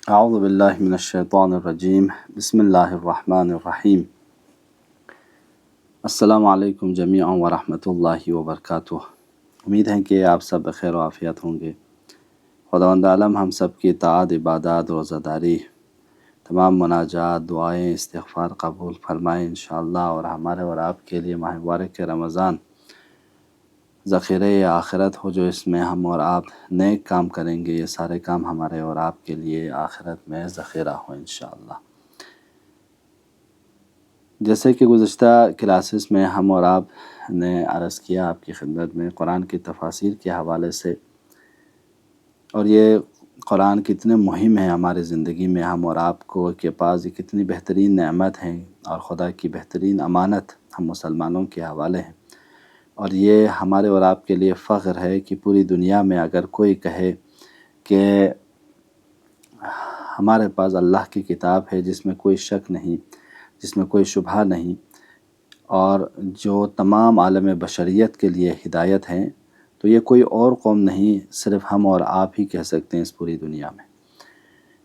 اعوذ باللہ من الشیطان الرجیم بسم اللہ الرحمن الرحیم السلام علیکم جمیعا ورحمۃ اللہ وبرکاتہ۔ امید ہے کہ آپ سب بخیر و عافیت ہوں گے۔ خداوند عالم ہم سب کی اطاعت، عبادات، روزہ داری، تمام مناجات، دعائیں، استغفار قبول فرمائیں انشاءاللہ، اور ہمارے اور آپ کے لیے ماہ مبارک رمضان ذخیرہ آخرت ہو، جو اس میں ہم اور آپ نیک کام کریں گے، یہ سارے کام ہمارے اور آپ کے لیے آخرت میں ذخیرہ ہو انشاءاللہ۔ جیسے کہ گزشتہ کلاسز میں ہم اور آپ نے عرض کیا آپ کی خدمت میں قرآن کی تفاسیر کے حوالے سے، اور یہ قرآن کتنے مہم ہے ہماری زندگی میں، ہم اور آپ کو کے پاس یہ کتنی بہترین نعمت ہے اور خدا کی بہترین امانت ہم مسلمانوں کے حوالے ہیں، اور یہ ہمارے اور آپ کے لیے فخر ہے کہ پوری دنیا میں اگر کوئی کہے کہ ہمارے پاس اللہ کی کتاب ہے جس میں کوئی شک نہیں، جس میں کوئی شبہ نہیں، اور جو تمام عالم بشریت کے لیے ہدایت ہیں، تو یہ کوئی اور قوم نہیں، صرف ہم اور آپ ہی کہہ سکتے ہیں اس پوری دنیا میں۔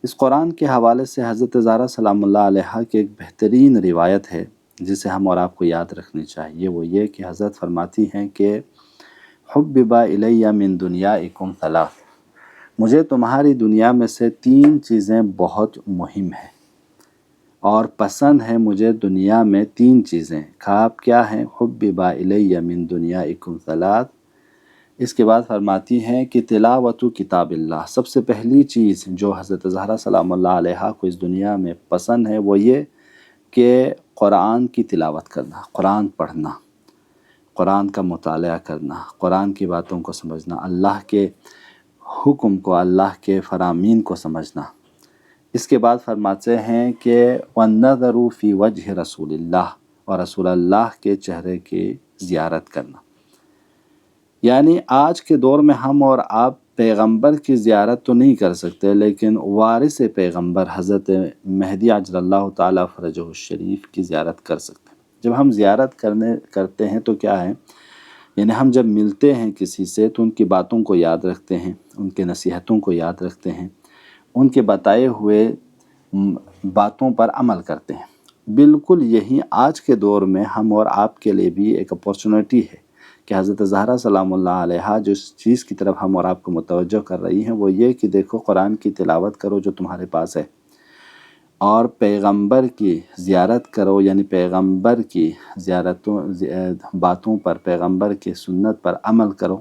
اس قرآن کے حوالے سے حضرت زہرا سلام اللہ علیہا کی ایک بہترین روایت ہے جسے ہم اور آپ کو یاد رکھنی چاہیے، وہ یہ کہ حضرت فرماتی ہیں کہ حبب الی من دنیاکم ثلاث، مجھے تمہاری دنیا میں سے 3 چیزیں بہت مہم ہیں، اور پسند ہے مجھے دنیا میں 3 چیزیں۔ خواب کیا ہیں؟ حبب الی من دنیاکم ثلاث۔ اس کے بعد فرماتی ہیں کہ تلاوت کتاب اللہ، سب سے پہلی چیز جو حضرت زہرا سلام اللہ علیہا کو اس دنیا میں پسند ہے وہ یہ کہ قرآن کی تلاوت کرنا، قرآن پڑھنا، قرآن کا مطالعہ کرنا، قرآن کی باتوں کو سمجھنا، اللہ کے حکم کو، اللہ کے فرامین کو سمجھنا۔ اس کے بعد فرماتے ہیں کہ وَالنَّظَرُ فِي وَجْهِ رسول اللہ، اور رسول اللہ کے چہرے کی زیارت کرنا۔ یعنی آج کے دور میں ہم اور آپ پیغمبر کی زیارت تو نہیں کر سکتے، لیکن وارث پیغمبر حضرت مہدی عجل اللہ تعالیٰ فرجہ الشریف کی زیارت کر سکتے ہیں۔ جب ہم زیارت کرتے ہیں تو کیا ہے، یعنی ہم جب ملتے ہیں کسی سے تو ان کی باتوں کو یاد رکھتے ہیں، ان کے نصیحتوں کو یاد رکھتے ہیں، ان کے بتائے ہوئے باتوں پر عمل کرتے ہیں۔ بالکل یہی آج کے دور میں ہم اور آپ کے لیے بھی ایک اپورچونٹی ہے کہ حضرت زہرا سلام اللہ علیہا جس چیز کی طرف ہم اور آپ کو متوجہ کر رہی ہیں وہ یہ کہ دیکھو قرآن کی تلاوت کرو جو تمہارے پاس ہے، اور پیغمبر کی زیارت کرو، یعنی پیغمبر کی باتوں پر، پیغمبر کی سنت پر عمل کرو،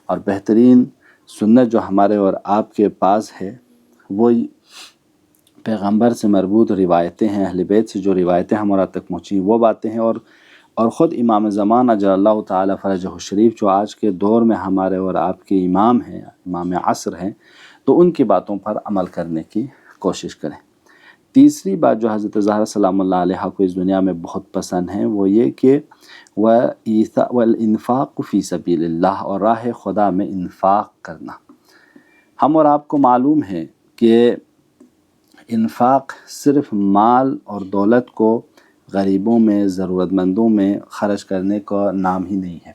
اور بہترین سنت جو ہمارے اور آپ کے پاس ہے وہ پیغمبر سے مربوط روایتیں ہیں، اہل بیت سے جو روایتیں ہم اور آپ تک پہنچی وہ باتیں ہیں، اور خود امام زمان اجل اللہ تعالیٰ فرجہ الشریف جو آج کے دور میں ہمارے اور آپ کے امام ہیں، امام عصر ہیں، تو ان کی باتوں پر عمل کرنے کی کوشش کریں۔ تیسری بات جو حضرت زہرا سلام اللہ علیہا کو اس دنیا میں بہت پسند ہے وہ یہ کہ وَالْإِنفَاقُ فِي سَبِيلِ اللَّهِ، اور راہ خدا میں انفاق کرنا۔ ہم اور آپ کو معلوم ہے کہ انفاق صرف مال اور دولت کو غریبوں میں، ضرورت مندوں میں خرچ کرنے کا نام ہی نہیں ہے۔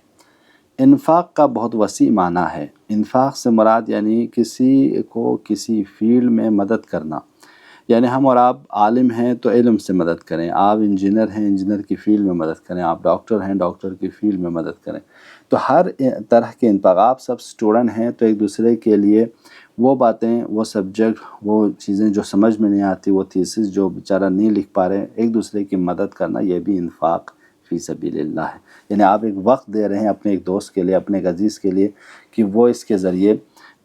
انفاق کا بہت وسیع معنی ہے۔ انفاق سے مراد یعنی کسی کو کسی فیلڈ میں مدد کرنا، یعنی ہم اور آپ عالم ہیں تو علم سے مدد کریں، آپ انجینئر ہیں انجینئر کی فیلڈ میں مدد کریں، آپ ڈاکٹر ہیں ڈاکٹر کی فیلڈ میں مدد کریں۔ تو ہر طرح کے انفاق، آپ سب اسٹوڈنٹ ہیں تو ایک دوسرے کے لیے وہ باتیں، وہ سبجیکٹ، وہ چیزیں جو سمجھ میں نہیں آتی، وہ تھیسس جو بیچارہ نہیں لکھ پا رہے، ایک دوسرے کی مدد کرنا، یہ بھی انفاق فی سبیل اللہ ہے۔ یعنی آپ ایک وقت دے رہے ہیں اپنے ایک دوست کے لیے، اپنے ایک عزیز کے لیے، کہ وہ اس کے ذریعے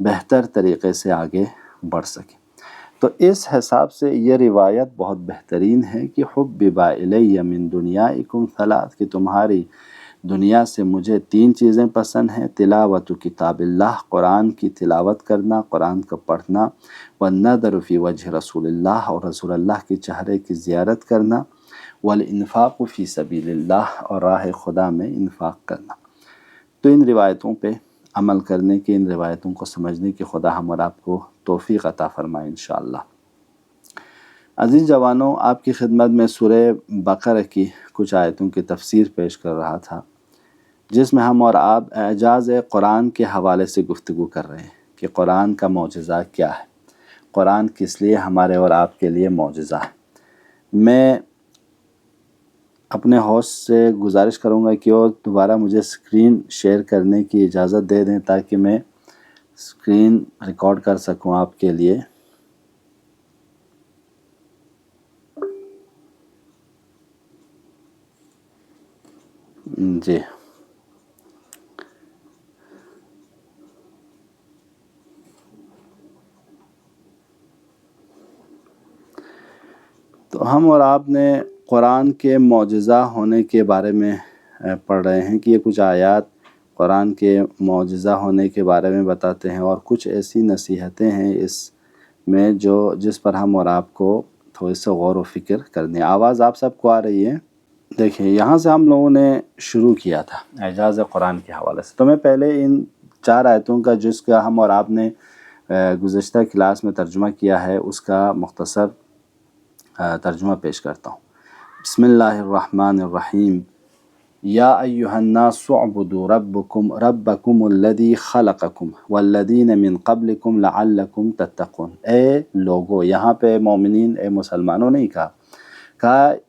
بہتر طریقے سے آگے بڑھ سکے۔ تو اس حساب سے یہ روایت بہت بہترین ہے کہ حبب الی من دنیاکم ثلاث، کہ تمہاری دنیا سے مجھے 3 چیزیں پسند ہیں: تلاوت کتاب اللہ، قرآن کی تلاوت کرنا، قرآن کا پڑھنا، والنظر فی وجہ رسول اللہ، اور رسول اللہ کے چہرے کی زیارت کرنا، والانفاق فی سبیل اللہ، اور راہ خدا میں انفاق کرنا۔ تو ان روایتوں پہ عمل کرنے کی، ان روایتوں کو سمجھنے کی خدا ہم اور آپ کو توفیق عطا فرمائے انشاءاللہ۔ عزیز جوانوں، آپ کی خدمت میں سورہ بقرہ کی کچھ آیتوں کی تفسیر پیش کر رہا تھا، جس میں ہم اور آپ اعجاز قرآن کے حوالے سے گفتگو کر رہے ہیں کہ قرآن کا معجزہ کیا ہے۔ قرآن کس لیے ہمارے اور آپ کے لیے معجزہ ہے۔ میں اپنے ہوسٹ سے گزارش کروں گا کہ وہ دوبارہ مجھے اسکرین شیئر کرنے کی اجازت دے دیں تاکہ میں اسکرین ریکارڈ کر سکوں آپ کے لیے۔ جی تو ہم اور آپ نے قرآن کے معجزہ ہونے کے بارے میں پڑھ رہے ہیں کہ یہ کچھ آیات قرآن کے معجزہ ہونے کے بارے میں بتاتے ہیں، اور کچھ ایسی نصیحتیں ہیں اس میں جس پر ہم اور آپ کو تھوڑے سے غور و فکر کرنے۔ آواز آپ سب کو آ رہی ہے؟ دیکھیں، یہاں سے ہم لوگوں نے شروع کیا تھا اعجاز قرآن کے حوالے سے۔ تو میں پہلے ان 4 آیتوں کا جس کا ہم اور آپ نے گزشتہ کلاس میں ترجمہ کیا ہے اس کا مختصر ترجمہ پیش کرتا ہوں۔ بسم اللہ الرحمن الرحیم۔ یا ایھا الناس اعبدوا ربکم الذی خلقکم والذین من قبلکم لعلکم تتقون۔ اے لوگو، یہاں پہ مومنین اے مسلمانوں نہیں کہا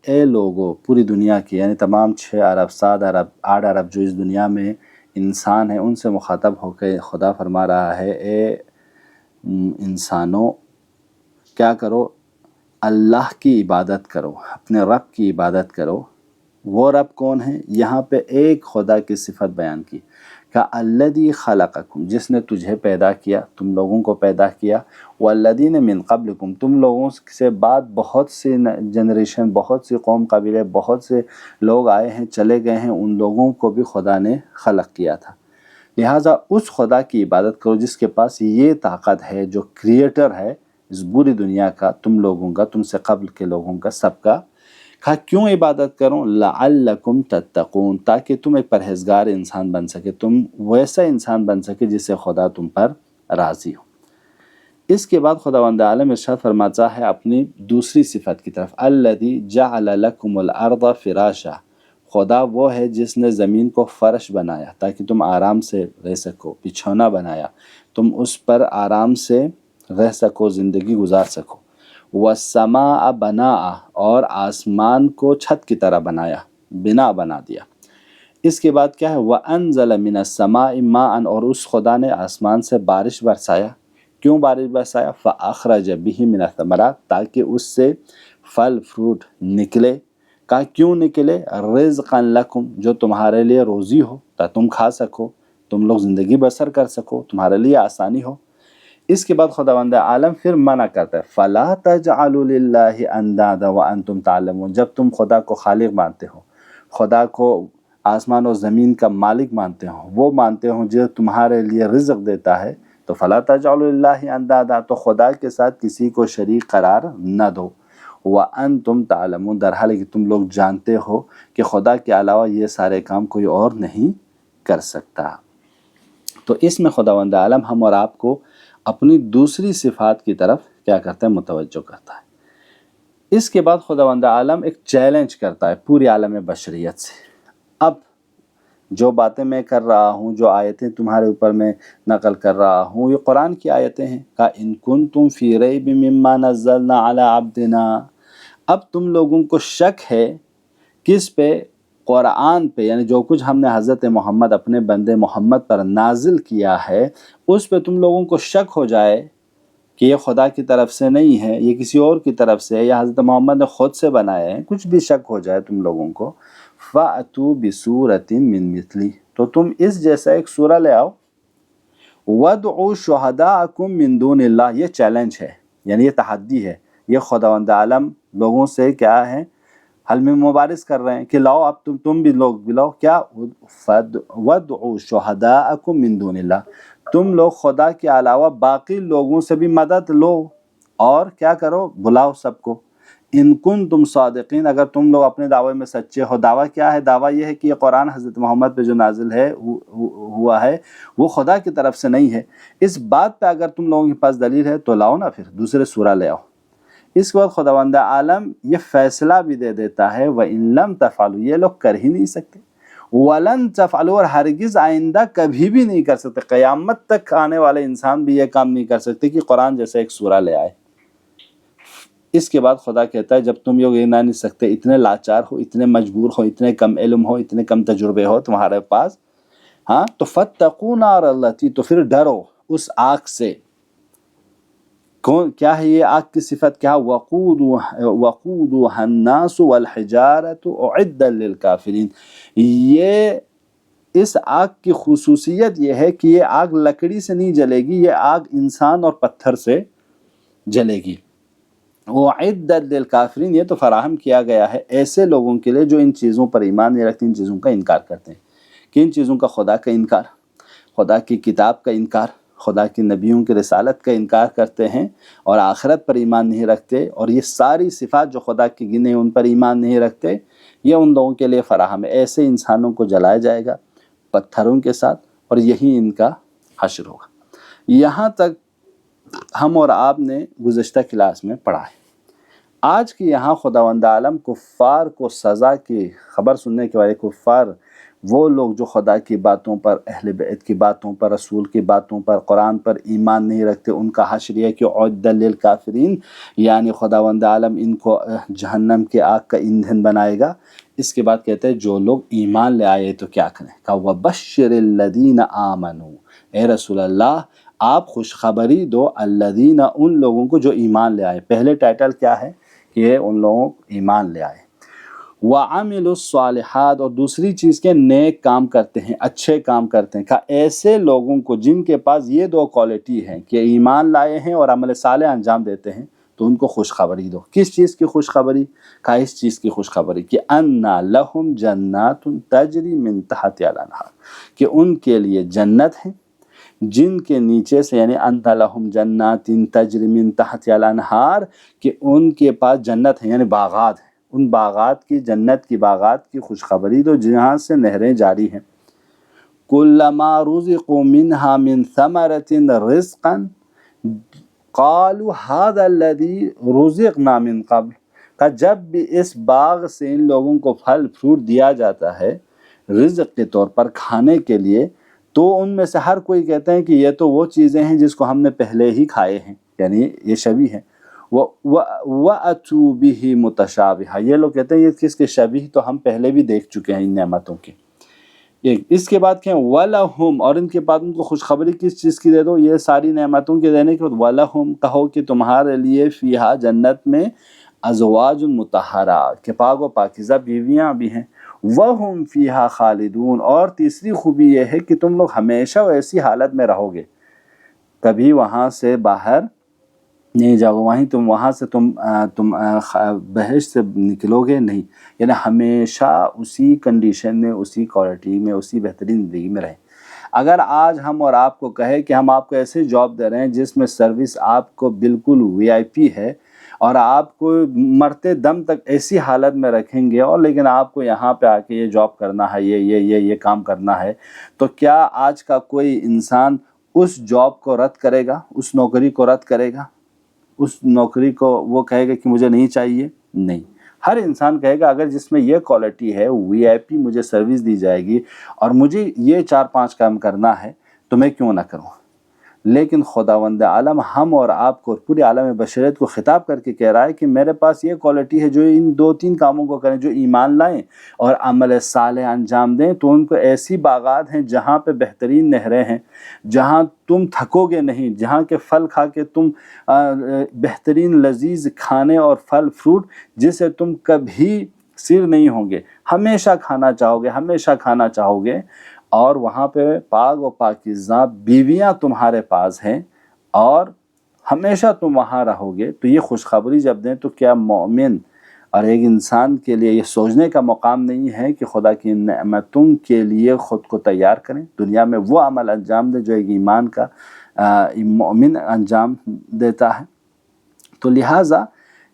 اے لوگو پوری دنیا کی، یعنی تمام 6 ارب 7 ارب 8 ارب جو اس دنیا میں انسان ہیں ان سے مخاطب ہو کے خدا فرما رہا ہے، اے انسانوں کیا کرو؟ اللہ کی عبادت کرو، اپنے رب کی عبادت کرو۔ وہ رب کون ہے؟ یہاں پہ ایک خدا کی صفت بیان کی کہ الذی خلقکم، جس نے تجھے پیدا کیا، تم لوگوں کو پیدا کیا، والذین من قبلکم، تم لوگوں سے بعد بہت سی جنریشن، بہت سی قوم قبیلے، بہت سے لوگ آئے ہیں چلے گئے ہیں، ان لوگوں کو بھی خدا نے خلق کیا تھا۔ لہٰذا اس خدا کی عبادت کرو جس کے پاس یہ طاقت ہے، جو کریٹر ہے اس پوری دنیا کا، تم لوگوں کا، تم سے قبل کے لوگوں کا، سب کا۔ کہا کیوں عبادت کروں؟ لعلکم تتقون، تاکہ تم ایک پرہیزگار انسان بن سکے، تم ویسا انسان بن سکے جس سے خدا تم پر راضی ہو۔ اس کے بعد خداوند عالم ارشاد فرماتا ہے اپنی دوسری صفت کی طرف، الذی جعل لکم الارض فراشا، خدا وہ ہے جس نے زمین کو فرش بنایا تاکہ تم آرام سے رہ سکو، بچھونا بنایا تم اس پر آرام سے رہ سکو، زندگی گزار سکو۔ والسماء بناء، اور آسمان کو چھت کی طرح بنایا، بنا بنا دیا۔ اس کے بعد کیا ہے؟ وَأَنزَلَ مِنَ السَّمَاءِ مَاءً، اور اس خدا نے آسمان سے بارش برسایا۔ کیوں بارش برسایا؟ فَأَخْرَجَ بِهِ مِنَ الثَّمَرَاتِ، تاکہ اس سے پھل فروٹ نکلے۔ کہا کیوں نکلے؟ رِزْقًا لَكُمْ، جو تمہارے لیے روزی ہو، تاکہ تم کھا سکو، تم لوگ زندگی بسر کر سکو، تمہارے لیے آسانی ہو۔ اس کے بعد خداوند عالم پھر منع کرتا ہے، فَلَا تَجْعَلُوا لِلَّهِ أَنْدَادًا وَأَنْتُمْ تَعْلَمُونَ، جب تم خدا کو خالق مانتے ہو، خدا کو آسمان و زمین کا مالک مانتے ہو، وہ مانتے ہو جو تمہارے لیے رزق دیتا ہے، تو فَلَا تَجْعَلُوا لِلَّهِ أَنْدَادًا، تو خدا کے ساتھ کسی کو شریک قرار نہ دو۔ وَأَنْتُمْ تَعْلَمُونَ، در حال کہ تم لوگ جانتے ہو کہ خدا کے علاوہ یہ سارے کام کوئی اور نہیں کر سکتا۔ تو اس میں خداوند عالم ہم اور آپ کو اپنی دوسری صفات کی طرف کیا کرتا ہے؟ متوجہ کرتا ہے۔ اس کے بعد خداوند عالم ایک چیلنج کرتا ہے پوری عالم بشریت سے۔ اب جو باتیں میں کر رہا ہوں، جو آیتیں تمہارے اوپر میں نقل کر رہا ہوں، یہ قرآن کی آیتیں ہیں۔ کہا ان کنتم فی ریب مما نزلنا علی عبدنا، اب تم لوگوں کو شک ہے کس پہ؟ قرآن پہ، یعنی جو کچھ ہم نے حضرت محمد اپنے بندے محمد پر نازل کیا ہے اس پہ تم لوگوں کو شک ہو جائے کہ یہ خدا کی طرف سے نہیں ہے، یہ کسی اور کی طرف سے ہے، یا حضرت محمد نے خود سے بنائے ہیں، کچھ بھی شک ہو جائے تم لوگوں کو، فَأْتُوا بِسُورَةٍ مِّن مِّثْلِهِ، تو تم اس جیسا ایک سورہ لے آؤ۔ وَادْعُوا شُهَدَاءَكُم مِّن دُونِ اللَّهِ، یہ چیلنج ہے، یعنی یہ تحدی ہے، یہ خداوند عالم لوگوں سے کیا ہے؟ حل میں مبارز کر رہے ہیں کہ لاؤ اب تم بھی لوگ بلاؤ کیا؟ وَادْعُوا شُهَدَاءَكُم مِّن دُونِ اللَّهِ، تم لوگ خدا کے علاوہ باقی لوگوں سے بھی مدد لو اور کیا کرو؟ بلاؤ سب کو۔ ان کنتم صادقین، اگر تم لوگ اپنے دعوے میں سچے ہو۔ دعویٰ کیا ہے؟ دعویٰ یہ ہے کہ یہ قرآن حضرت محمد پہ جو نازل ہے ہوا ہے وہ خدا کی طرف سے نہیں ہے۔ اس بات پہ اگر تم لوگوں کے پاس دلیل ہے تو لاؤ نا، پھر دوسرے سورہ لے آؤ۔ اس کے بعد خداوند عالم یہ فیصلہ بھی دے دیتا ہے وَإِن لَمْ تَفْعَلُوا، یہ لوگ کر ہی نہیں سکتے، ولن تفعلوا، اور ہرگز آئندہ کبھی بھی نہیں کر سکتے، قیامت تک آنے والے انسان بھی یہ کام نہیں کر سکتے کہ قرآن جیسا ایک سورہ لے آئے۔ اس کے بعد خدا کہتا ہے جب تم یہ نہ نہیں سکتے، اتنے لاچار ہو، اتنے مجبور ہو، اتنے کم علم ہو، اتنے کم تجربے ہو تمہارے پاس، ہاں، تو فاتقوا نار التی، تو پھر ڈرو اس آگ سے۔ کیا ہے یہ آگ کی صفت؟ کیا؟ وقودها الناس والحجارۃ اعدت للکافرین، یہ اس آگ کی خصوصیت یہ ہے کہ یہ آگ لکڑی سے نہیں جلے گی، یہ آگ انسان اور پتھر سے جلے گی۔ اعدت للکافرین، یہ تو فراہم کیا گیا ہے ایسے لوگوں کے لیے جو ان چیزوں پر ایمان نہیں رکھتے، ان چیزوں کا انکار کرتے ہیں۔ کن چیزوں کا؟ خدا کا انکار، خدا کی کتاب کا انکار، خدا کی نبیوں کی رسالت کا انکار کرتے ہیں اور آخرت پر ایمان نہیں رکھتے، اور یہ ساری صفات جو خدا کی گنے ان پر ایمان نہیں رکھتے، یہ ان لوگوں کے لیے فراہم ہے۔ ایسے انسانوں کو جلایا جائے گا پتھروں کے ساتھ، اور یہی ان کا حشر ہوگا۔ یہاں تک ہم اور آپ نے گزشتہ کلاس میں پڑھا ہے۔ آج کی یہاں خداوند عالم کفار کو سزا کی خبر سننے کے والے کفار، وہ لوگ جو خدا کی باتوں پر، اہل بیت کی باتوں پر، رسول کی باتوں پر، قرآن پر ایمان نہیں رکھتے، ان کا حشر یہ کہ عدت للکافرین، یعنی خداوند عالم ان کو جہنم کے آگ کا ایندھن بنائے گا۔ اس کے بعد کہتے ہیں جو لوگ ایمان لے آئے تو کیا کریں؟ کہ وَبَشِّرِ الَّذِينَ آمَنُوا، اے رسول اللہ آپ خوشخبری دو الذین، ان لوگوں کو جو ایمان لے آئے۔ پہلے ٹائٹل کیا ہے؟ کہ ان لوگوں ایمان لے آئے۔ وَعَمِلُوا الصَّالِحَاتِ، اور دوسری چیز کے نیک کام کرتے ہیں، اچھے کام کرتے ہیں۔ کہ ایسے لوگوں کو جن کے پاس یہ دو کوالٹی ہیں کہ ایمان لائے ہیں اور عمل صالح انجام دیتے ہیں، تو ان کو خوشخبری دو۔ کس چیز کی خوشخبری؟ کہ اس چیز کی خوشخبری کہ اَنَّ لَهُمْ جَنَّاتٌ تَجْرِي مِن تَحْتِهَا الْأَنْهَارُ، کہ ان کے لیے جنت ہیں جن کے نیچے سے، یعنی انت لہم جنات تجری من تحتها الانہار، کہ ان کے پاس جنت ہے، یعنی باغات ہیں، ان باغات کی، جنت کی باغات کی خوشخبری دو جہاں سے نہریں جاری ہیں۔ کلما رزقوا منها من ثمرة رزقا قالوا هذا الذي رزقنا من قبل، کہ جب بھی اس باغ سے ان لوگوں کو پھل فروٹ دیا جاتا ہے رزق کے طور پر کھانے کے لیے، تو ان میں سے ہر کوئی کہتے ہیں کہ یہ تو وہ چیزیں ہیں جس کو ہم نے پہلے ہی کھائے ہیں، یعنی یہ شبیہ ہیں۔ وَأَتُوا بِهِ مُتَشَابِهًا، یہ لوگ کہتے ہیں یہ کس کے شبیہ، تو ہم پہلے بھی دیکھ چکے ہیں ان نعمتوں کے۔ اس کے بعد کیا ہے؟ وَلَهُمْ، اور ان کے بعد ان کو خوشخبری کس چیز کی دے دو؟ یہ ساری نعمتوں کے دینے کے بعد وَلَهُمْ، کہو کہ تمہارے لیے فیہا، جنت میں، ازواج مطہرہ، کہ پاک و پاکیزہ بیویاں بھی ہیں، وَهُمْ فِيهَا خَالِدُونَ، اور تیسری خوبی یہ ہے کہ تم لوگ ہمیشہ ایسی حالت میں رہو گے، کبھی وہاں سے باہر نہیں جاؤ، وہیں تم، وہاں سے تم بہشت سے نکلو گے نہیں، یعنی ہمیشہ اسی کنڈیشن میں، اسی کوالٹی میں، اسی بہترین زندگی میں رہیں۔ اگر آج ہم اور آپ کو کہے کہ ہم آپ کو ایسے جاب دے رہے ہیں جس میں سروس آپ کو بالکل VIP ہے، اور آپ کو مرتے دم تک ایسی حالت میں رکھیں گے، اور لیکن آپ کو یہاں پہ آ کے یہ جاب کرنا ہے، یہ کام کرنا ہے، تو کیا آج کا کوئی انسان اس جاب کو رد کرے گا؟ اس نوکری کو رد کرے گا؟ اس نوکری کو وہ کہے گا کہ مجھے نہیں چاہیے؟ نہیں، ہر انسان کہے گا اگر جس میں یہ کوالٹی ہے، VIP مجھے سروس دی جائے گی اور مجھے یہ 4-5 کام کرنا ہے، تو میں کیوں نہ کروں۔ لیکن خداوند عالم ہم اور آپ کو، پورے عالم بشریت کو خطاب کر کے کہہ رہا ہے کہ میرے پاس یہ کوالٹی ہے جو ان 2-3 کاموں کو کریں، جو ایمان لائیں اور عمل صالح انجام دیں، تو ان کو ایسی باغات ہیں جہاں پہ بہترین نہریں ہیں، جہاں تم تھکو گے نہیں، جہاں کے پھل کھا کے تم بہترین لذیذ کھانے اور پھل فروٹ جسے تم کبھی سیر نہیں ہوں گے، ہمیشہ کھانا چاہو گے، ہمیشہ کھانا چاہو گے، اور وہاں پہ پاک و پاکیزہ بیویاں تمہارے پاس ہیں اور ہمیشہ تم وہاں رہو گے۔ تو یہ خوشخبری جب دیں تو کیا مومن اور ایک انسان کے لیے یہ سوچنے کا مقام نہیں ہے کہ خدا کی نعمتوں کے لیے خود کو تیار کریں، دنیا میں وہ عمل انجام دیں جو ایک ایمان کا مومن انجام دیتا ہے؟ تو لہٰذا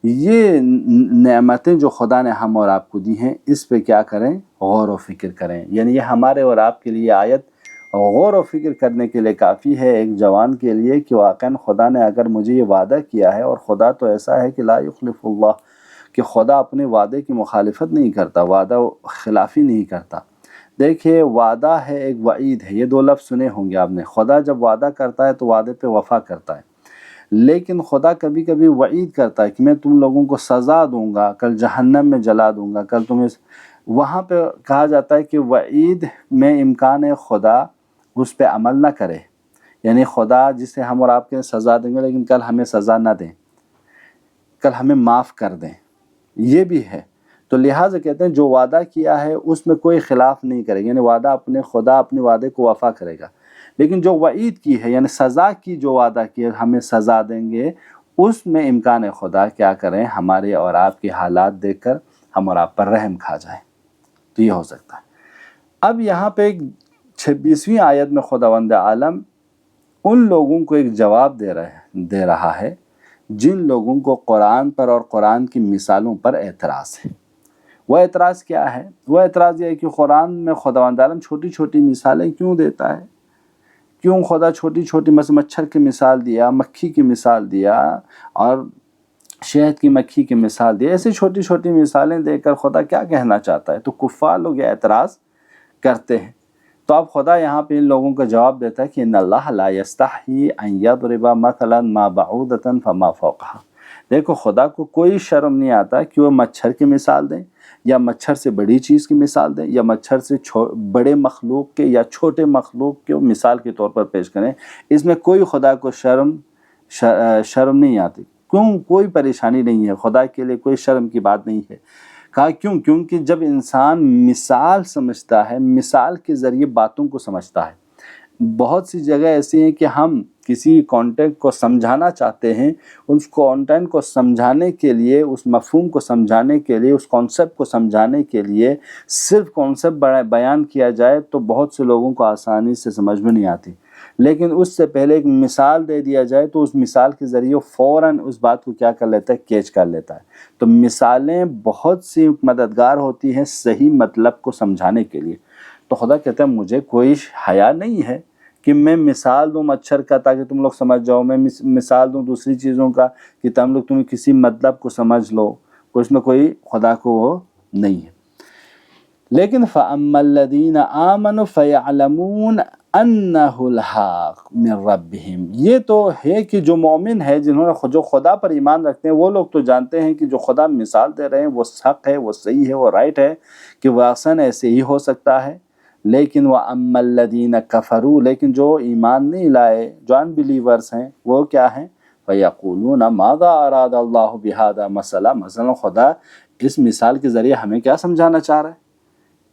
یہ نعمتیں جو خدا نے ہم اور آپ کو دی ہیں، اس پہ کیا کریں؟ غور و فکر کریں۔ یعنی یہ ہمارے اور آپ کے لیے آیت غور و فکر کرنے کے لیے کافی ہے، ایک جوان کے لیے، کہ واقعاً خدا نے اگر مجھے یہ وعدہ کیا ہے، اور خدا تو ایسا ہے کہ لا یخلف اللہ، کہ خدا اپنے وعدے کی مخالفت نہیں کرتا، وعدہ خلافی نہیں کرتا، دیکھیے وعدہ ہے، ایک وعید ہے، یہ دو لفظ سنے ہوں گے آپ نے۔ خدا جب وعدہ کرتا ہے تو وعدے پہ وفا کرتا ہے، لیکن خدا کبھی کبھی وعید کرتا ہے کہ میں تم لوگوں کو سزا دوں گا، کل جہنم میں جلا دوں گا، کل تمہیں وہاں پہ کہا جاتا ہے کہ وعید میں امکان ہے خدا اس پہ عمل نہ کرے، یعنی خدا جسے ہم اور آپ کے سزا دیں گے لیکن کل ہمیں سزا نہ دیں، کل ہمیں معاف کر دیں، یہ بھی ہے۔ تو لہٰذا کہتے ہیں جو وعدہ کیا ہے اس میں کوئی خلاف نہیں کرے گا، یعنی وعدہ خدا اپنے وعدے کو وفا کرے گا، لیکن جو وعید کی ہے یعنی سزا کی، جو وعدہ کی ہے ہمیں سزا دیں گے، اس میں امکان ہے خدا کیا کریں، ہمارے اور آپ کے حالات دیکھ کر ہم اور آپ پر رحم کھا جائے، تو یہ ہو سکتا ہے۔ اب یہاں پہ 26ویں آیت میں خداوند عالم ان لوگوں کو ایک جواب دے رہا ہے جن لوگوں کو قرآن پر اور قرآن کی مثالوں پر اعتراض ہے۔ وہ اعتراض کیا ہے؟ وہ اعتراض یہ ہے کہ قرآن میں خداوند عالم چھوٹی چھوٹی مثالیں کیوں دیتا ہے؟ کیوں خدا چھوٹی چھوٹی مثلا مچھر کی مثال دیا، مکھی کی مثال دیا اور شہد کی مکھی کی مثال دی، ایسی چھوٹی چھوٹی مثالیں دے کر خدا کیا کہنا چاہتا ہے؟ تو کفار لوگ یہ اعتراض کرتے ہیں۔ تو اب خدا یہاں پہ ان لوگوں کا جواب دیتا ہے کہ ان اللہ لا یستحی ان یضرب مثلا ما بعودۃ فما فوقها، دیکھو خدا کو کوئی شرم نہیں آتا کہ وہ مچھر کی مثال دیں یا مچھر سے بڑی چیز کی مثال دیں یا مچھر سے بڑے مخلوق کے یا چھوٹے مخلوق کے مثال کے طور پر پیش کریں، اس میں کوئی خدا کو شرم نہیں آتی۔ کیوں؟ کوئی پریشانی نہیں ہے، خدا کے لیے کوئی شرم کی بات نہیں ہے۔ کہا کیوں؟ کیونکہ جب انسان مثال سمجھتا ہے، مثال کے ذریعے باتوں کو سمجھتا ہے۔ بہت سی جگہ ایسی ہیں کہ ہم کسی کانٹیکٹ کو سمجھانا چاہتے ہیں، اس کانٹینٹ کو سمجھانے کے لیے، اس مفہوم کو سمجھانے کے لیے، اس کانسیپٹ کو سمجھانے کے لیے صرف کانسیپٹ بیان کیا جائے تو بہت سے لوگوں کو آسانی سے سمجھ میں نہیں آتی، لیکن اس سے پہلے ایک مثال دے دیا جائے تو اس مثال کے ذریعے فوراً اس بات کو کیا کر لیتا ہے؟ کیچ کر لیتا ہے۔ تو مثالیں بہت سی مددگار ہوتی ہیں صحیح مطلب کو سمجھانے کے لیے۔ تو خدا کہتا ہے مجھے کوئی حیا نہیں ہے کہ میں مثال دوں مچھر کا تاکہ تم لوگ سمجھ جاؤ، میں مثال دوں دوسری چیزوں کا کہ تم کسی مطلب کو سمجھ لو، اس میں کوئی خدا کو وہ نہیں ہے۔ لیکن فَأَمَّا الَّذِينَ آمَنُوا فَيَعْلَمُونَ أَنَّهُ الْحَقُّ مِنْ رَبِّهِمْ، یہ تو ہے کہ جو مومن ہے، جو خدا پر ایمان رکھتے ہیں، وہ لوگ تو جانتے ہیں کہ جو خدا مثال دے رہے ہیں وہ حق ہے، وہ صحیح ہے، وہ رائٹ ہے، کہ واقعاً ایسے ہی ہو سکتا ہے۔ لیکن وَأَمَّا الَّذِينَ كَفَرُوا، لیکن جو ایمان نہیں لائے، جو ان بلیورز ہیں، وہ کیا ہیں؟ فَيَقُولُونَ مَاذَا أَرَادَ اللَّهُ بِهَذَا مَثَلًا، مثلا خدا اس مثال کے ذریعے ہمیں کیا سمجھانا چاہ رہا ہے؟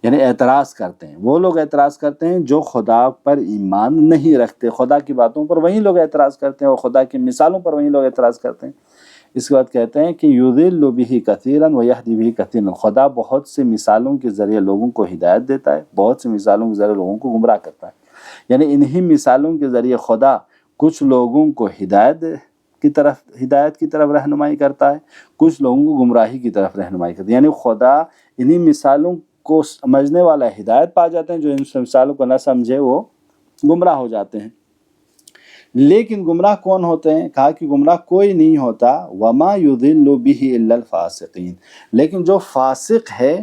یعنی اعتراض کرتے ہیں، وہ لوگ اعتراض کرتے ہیں جو خدا پر ایمان نہیں رکھتے، خدا کی باتوں پر وہی لوگ اعتراض کرتے ہیں اور خدا کی مثالوں پر وہی لوگ اعتراض کرتے ہیں۔ اس کے بعد کہتے ہیں کہ یضل بہ کثیرا ویہدی بہ کثیرا، خدا بہت سے مثالوں کے ذریعے لوگوں کو ہدایت دیتا ہے، بہت سے مثالوں کے ذریعے لوگوں کو گمراہ کرتا ہے۔ یعنی انہی مثالوں کے ذریعے خدا کچھ لوگوں کو ہدایت کی طرف رہنمائی کرتا ہے، کچھ لوگوں کو گمراہی کی طرف رہنمائی کرتا ہے۔ یعنی خدا انہی مثالوں کو سمجھنے والا ہدایت پا جاتے ہیں، جو ان مثالوں کو نہ سمجھے وہ گمراہ ہو جاتے ہیں۔ لیکن گمراہ کون ہوتے ہیں؟ کہا کہ گمراہ کوئی نہیں ہوتا، وما یضل بہ الا الفاسقین، لیکن جو فاسق ہے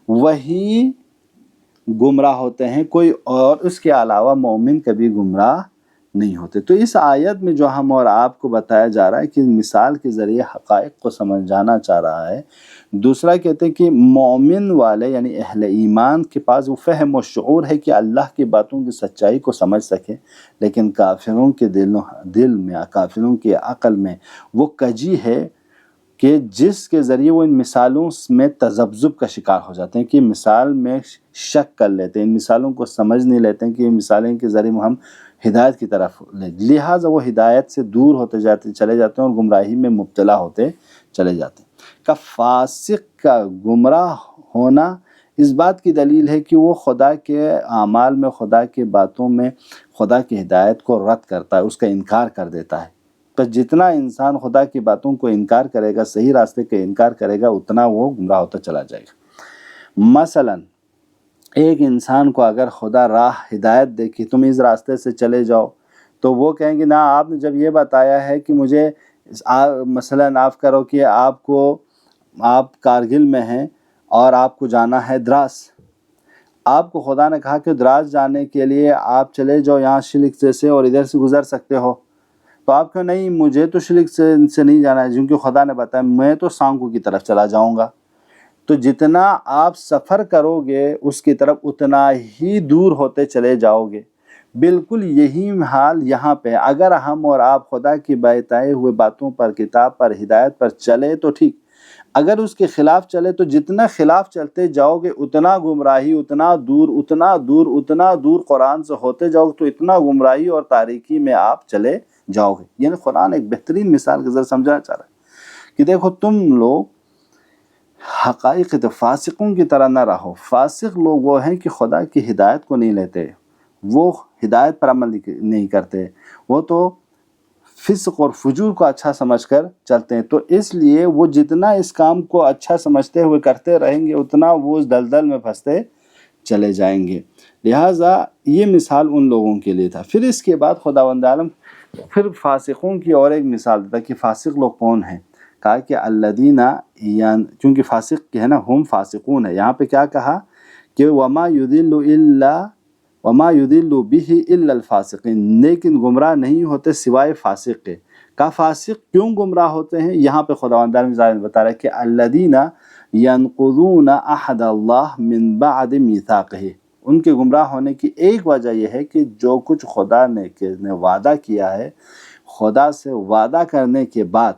وہی گمراہ ہوتے ہیں، کوئی اور اس کے علاوہ مومن کبھی گمراہ نہیں ہوتے۔ تو اس آیت میں جو ہم اور آپ کو بتایا جا رہا ہے کہ مثال کے ذریعے حقائق کو سمجھانا چاہ رہا ہے۔ دوسرا کہتے ہیں کہ مومن والے یعنی اہل ایمان کے پاس وہ فہم و شعور ہے کہ اللہ کی باتوں کی سچائی کو سمجھ سکے، لیکن کافروں کے دل میں، کافروں کی عقل میں وہ کجی ہے کہ جس کے ذریعے وہ ان مثالوں میں تذبذب کا شکار ہو جاتے ہیں، کہ مثال میں شک کر لیتے ہیں، ان مثالوں کو سمجھ نہیں لیتے ہیں کہ ان مثالیں کے ذریعے ہم ہدایت کی طرف لہٰذا وہ ہدایت سے دور ہوتے چلے جاتے ہیں اور گمراہی میں مبتلا ہوتے چلے جاتے ہیں۔ کہ فاسق کا گمراہ ہونا اس بات کی دلیل ہے کہ وہ خدا کے اعمال میں، خدا کے باتوں میں خدا کی ہدایت کو رد کرتا ہے، اس کا انکار کر دیتا ہے۔ تو جتنا انسان خدا کی باتوں کو انکار کرے گا، صحیح راستے کا انکار کرے گا، اتنا وہ گمراہ ہوتا چلا جائے گا۔ مثلا ایک انسان کو اگر خدا راہ ہدایت دے کہ تم اس راستے سے چلے جاؤ، تو وہ کہیں گے نا، آپ نے جب یہ بتایا ہے کہ مجھے مثلا آپ کرو کہ آپ کارگل میں ہیں اور آپ کو جانا ہے دراس، آپ کو خدا نے کہا کہ دراز جانے کے لیے آپ چلے جاؤ یہاں شلک سے اور ادھر سے گزر سکتے ہو، تو آپ کہو نہیں مجھے تو شلک سے نہیں جانا ہے، کیونکہ خدا نے بتایا میں تو سانگو کی طرف چلا جاؤں گا۔ تو جتنا آپ سفر کرو گے اس کی طرف اتنا ہی دور ہوتے چلے جاؤ گے۔ بالکل یہی حال یہاں پہ، اگر ہم اور آپ خدا کی بتائے ہوئے باتوں پر، کتاب پر، ہدایت پر چلے تو ٹھیک، اگر اس کے خلاف چلے تو جتنا خلاف چلتے جاؤ گے اتنا گمراہی، اتنا دور اتنا دور اتنا دور قرآن سے ہوتے جاؤ گے، تو اتنا گمراہی اور تاریکی میں آپ چلے جاؤ گے۔ یعنی قرآن ایک بہترین مثال کے ذریعے سمجھانا چاہ رہا ہے کہ دیکھو تم لوگ حقائق فاسقوں کی طرح نہ رہو۔ فاسق لوگ وہ ہیں کہ خدا کی ہدایت کو نہیں لیتے، وہ ہدایت پر عمل نہیں کرتے، وہ تو فسق اور فجور کو اچھا سمجھ کر چلتے ہیں۔ تو اس لیے وہ جتنا اس کام کو اچھا سمجھتے ہوئے کرتے رہیں گے اتنا وہ اس دلدل میں پھنستے چلے جائیں گے۔ لہٰذا یہ مثال ان لوگوں کے لیے تھا۔ پھر اس کے بعد خداوند عالم پھر فاسقوں کی اور ایک مثال دیتا کہ فاسق لوگ کون ہیں۔ کہا کہ الذین، کیونکہ فاسق کے ہے نا ہم فاسقون ہے، یہاں پہ کیا کہا کہ وما یضل به الا الفاسقین، لیکن گمراہ نہیں ہوتے سوائے فاسق کے۔ کا فاسق کیوں گمراہ ہوتے ہیں؟ یہاں پہ خداوند عالم بتا رہا ہے کہ الذین ینقضون عہد اللہ من بعد میثاقہ، ان کے گمراہ ہونے کی ایک وجہ یہ ہے کہ جو کچھ خدا نے وعدہ کیا ہے، خدا سے وعدہ کرنے کے بعد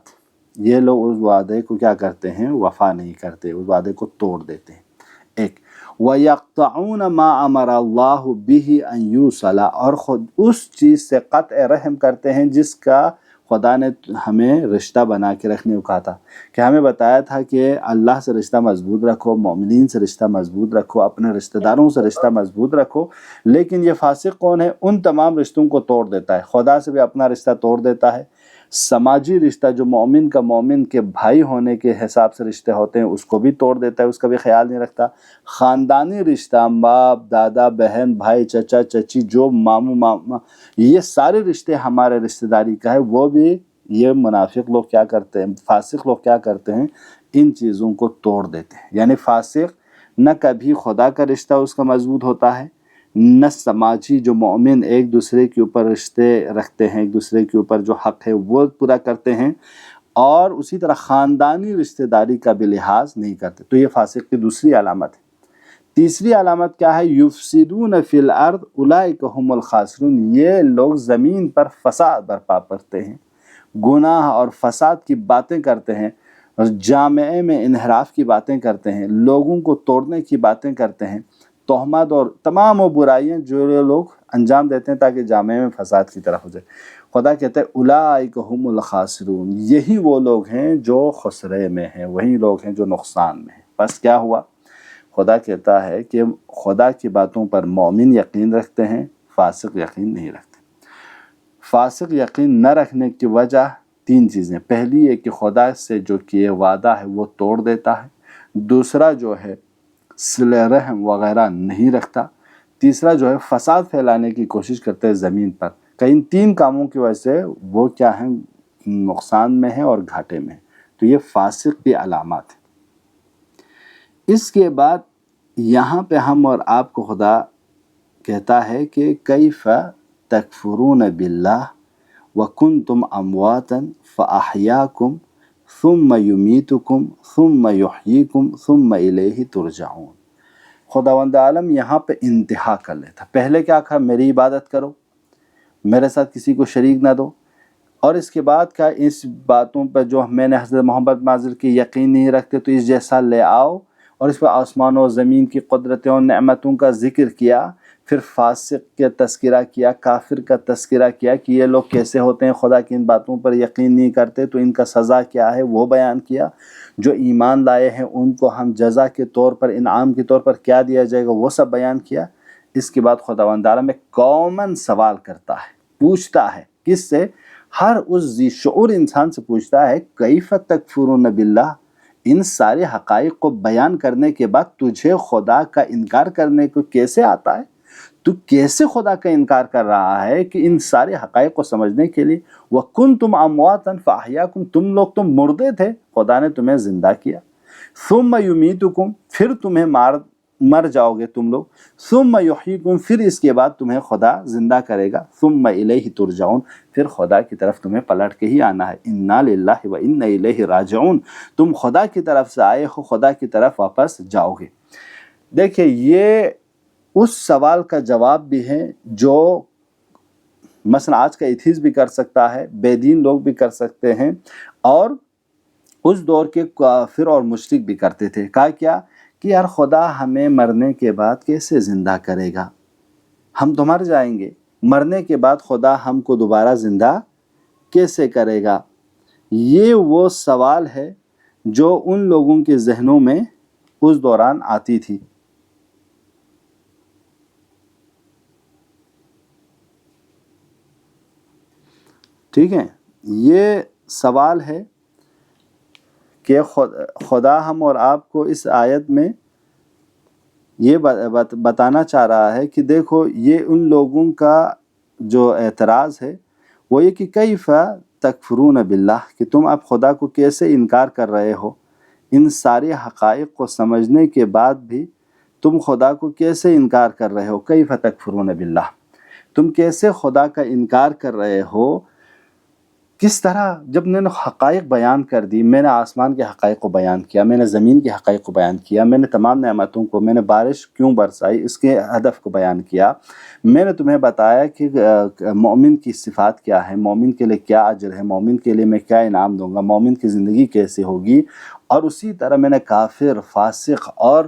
یہ لوگ اس وعدے کو کیا کرتے ہیں؟ وفا نہیں کرتے، اس وعدے کو توڑ دیتے ہیں۔ ایک وَيَقْطَعُونَ مَا أَمَرَ اللَّهُ بِهِ أَن يُوصَلَ، اور خود اس چیز سے قطع رحم کرتے ہیں جس کا خدا نے ہمیں رشتہ بنا کے رکھنے کو کہا تھا، کہ ہمیں بتایا تھا کہ اللہ سے رشتہ مضبوط رکھو، مومنین سے رشتہ مضبوط رکھو، اپنے رشتہ داروں سے رشتہ مضبوط رکھو۔ لیکن یہ فاسق کون ہے؟ ان تمام رشتوں کو توڑ دیتا ہے، خدا سے بھی اپنا رشتہ توڑ دیتا ہے، سماجی رشتہ جو مومن کا مومن کے بھائی ہونے کے حساب سے رشتے ہوتے ہیں اس کو بھی توڑ دیتا ہے، اس کا بھی خیال نہیں رکھتا۔ خاندانی رشتہ، باپ دادا بہن بھائی چچا چچی جو ماموں ماما، یہ سارے رشتے ہمارے رشتہ داری کا ہے، وہ بھی یہ منافق لوگ کیا کرتے ہیں، فاسق لوگ کیا کرتے ہیں؟ ان چیزوں کو توڑ دیتے ہیں۔ یعنی فاسق نہ کبھی خدا کا رشتہ اس کا مضبوط ہوتا ہے، نہ سماجی جو مومن ایک دوسرے کے اوپر رشتے رکھتے ہیں، ایک دوسرے کے اوپر جو حق ہے وہ پورا کرتے ہیں، اور اسی طرح خاندانی رشتہ داری کا بھی لحاظ نہیں کرتے۔ تو یہ فاسق کی دوسری علامت ہے۔ تیسری علامت کیا ہے؟ یفسدون فی الارض اولئک هم الخاسرون، یہ لوگ زمین پر فساد برپا کرتے ہیں، گناہ اور فساد کی باتیں کرتے ہیں، جامعے میں انحراف کی باتیں کرتے ہیں، لوگوں کو توڑنے کی باتیں کرتے ہیں، تہمت اور تمام وہ برائیاں جو لوگ انجام دیتے ہیں تاکہ جامعے میں فساد کی طرف ہو جائے۔ خدا کہتا ہے اولئک هم الخاسرون، یہی وہ لوگ ہیں جو خسرے میں ہیں، وہی لوگ ہیں جو نقصان میں ہیں۔ بس کیا ہوا؟ خدا کہتا ہے کہ خدا کی باتوں پر مومن یقین رکھتے ہیں، فاسق یقین نہیں رکھتے۔ فاسق یقین نہ رکھنے کی وجہ تین چیزیں، پہلی ہے کہ خدا سے جو کیے وعدہ ہے وہ توڑ دیتا ہے، دوسرا جو ہے صلہ رحم وغیرہ نہیں رکھتا، تیسرا جو ہے فساد پھیلانے کی کوشش کرتے ہیں زمین پر۔ کہ ان تین کاموں کی وجہ سے وہ کیا ہیں؟ نقصان میں ہیں اور گھاٹے میں ہیں۔ تو یہ فاسق کی علامات ہیں۔ اس کے بعد یہاں پہ ہم اور آپ کو خدا کہتا ہے کہ کیف تکفرون باللہ وکنتم امواتا فاحیاکم ثم یمیتکم ثم یحییکم ثم الیہ ترجعون۔ خداوند عالم یہاں پہ انتہا کر لیتا، پہلے کیا کہا؟ میری عبادت کرو، میرے ساتھ کسی کو شریک نہ دو، اور اس کے بعد کہا اس باتوں پر جو میں نے حضرت محمد ماضر کی یقین نہیں رکھتے تو اس جیسا لے آؤ، اور اس پہ آسمان و زمین کی قدرتوں اور نعمتوں کا ذکر کیا۔ پھر فاسق کا تذکرہ کیا، کافر کا تذکرہ کیا کہ یہ لوگ کیسے ہوتے ہیں، خدا کی ان باتوں پر یقین نہیں کرتے تو ان کا سزا کیا ہے وہ بیان کیا، جو ایمان لائے ہیں ان کو ہم جزا کے طور پر، انعام کے طور پر کیا دیا جائے گا وہ سب بیان کیا۔ اس کے بعد خداوند عالم ایک کامن سوال کرتا ہے، پوچھتا ہے، کس سے؟ ہر اس ذی شعور انسان سے پوچھتا ہے کیف تکفرون باللہ، ان سارے حقائق کو بیان کرنے کے بعد تجھے خدا کا انکار کرنے کو کیسے آتا ہے؟ تو کیسے خدا کا انکار کر رہا ہے کہ ان سارے حقائق کو سمجھنے کے لیے وَكُنْتُمْ أَمْوَاتًا فَأَحْيَاكُمْ، تم لوگ تو مردے تھے، خدا نے تمہیں زندہ کیا، ثُمَّ يُمِيتُكُمْ، پھر تمہیں مار مر جاؤ گے تم لوگ، ثم یحییکم، پھر اس کے بعد تمہیں خدا زندہ کرے گا، ثم الیہ ترجعون، پھر خدا کی طرف تمہیں پلٹ کے ہی آنا ہے، انا للہ و انا الیہ راجعون، تم خدا کی طرف سے آئے ہو، خدا کی طرف واپس جاؤ گے۔ دیکھیں یہ اس سوال کا جواب بھی ہے جو مثلا آج کا ایتھیس بھی کر سکتا ہے، بے دین لوگ بھی کر سکتے ہیں، اور اس دور کے کافر اور مشرک بھی کرتے تھے۔ کہا کیا کہ یار خدا ہمیں مرنے کے بعد کیسے زندہ کرے گا؟ ہم تو مر جائیں گے، مرنے کے بعد خدا ہم کو دوبارہ زندہ کیسے کرے گا؟ یہ وہ سوال ہے جو ان لوگوں کے ذہنوں میں اس دوران آتی تھی۔ ٹھیک ہے، یہ سوال ہے کہ خدا ہم اور آپ کو اس آیت میں یہ بتانا چاہ رہا ہے کہ دیکھو یہ ان لوگوں کا جو اعتراض ہے وہ یہ کہ کیف تکفرون باللہ، کہ تم اب خدا کو کیسے انکار کر رہے ہو، ان سارے حقائق کو سمجھنے کے بعد بھی تم خدا کو کیسے انکار کر رہے ہو؟ کیف تکفرون باللہ، تم کیسے خدا کا انکار کر رہے ہو؟ کس طرح؟ جب میں نے حقائق بیان کر دی، میں نے آسمان کے حقائق کو بیان کیا، میں نے زمین کے حقائق کو بیان کیا، میں نے تمام نعمتوں کو، میں نے بارش کیوں برسائی اس کے ہدف کو بیان کیا، میں نے تمہیں بتایا کہ مومن کی صفات کیا ہے، مومن کے لیے کیا اجر ہے، مومن کے لیے میں کیا انعام دوں گا، مومن کی زندگی کیسے ہوگی، اور اسی طرح میں نے کافر، فاسق اور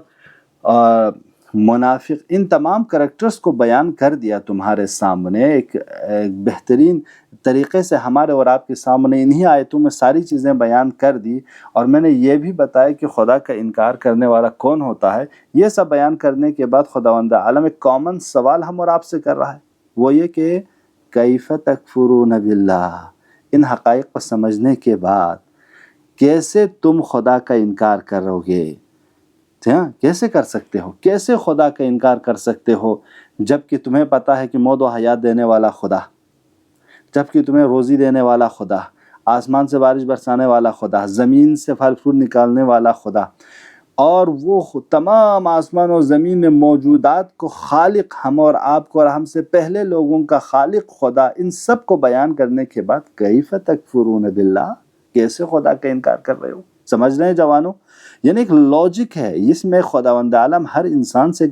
منافق ان تمام کریکٹرز کو بیان کر دیا تمہارے سامنے ایک بہترین طریقے سے، ہمارے اور آپ کے سامنے انہی آیتوں میں ساری چیزیں بیان کر دی، اور میں نے یہ بھی بتایا کہ خدا کا انکار کرنے والا کون ہوتا ہے۔ یہ سب بیان کرنے کے بعد خداوند عالم ایک کامن سوال ہم اور آپ سے کر رہا ہے، وہ یہ کہ کیف تکفرون باللہ، ان حقائق کو سمجھنے کے بعد کیسے تم خدا کا انکار کرو گے؟ کیسے کر سکتے ہو؟ کیسے خدا کا انکار کر سکتے ہو جبکہ تمہیں پتہ ہے کہ موت و حیات دینے والا خدا، جبکہ تمہیں روزی دینے والا خدا، آسمان سے بارش برسانے والا خدا، زمین سے پھل فروٹ نکالنے والا خدا، اور وہ تمام آسمان اور زمین میں موجودات کو خالق، ہم اور آپ کو اور ہم سے پہلے لوگوں کا خالق خدا، ان سب کو بیان کرنے کے بعد کیف تکفرون باللہ، کیسے خدا کا انکار کر رہے ہو؟ سمجھ رہے ہیں جوانوں؟ یعنی ایک لاجک ہے اس میں، خداوند عالم ہر انسان سے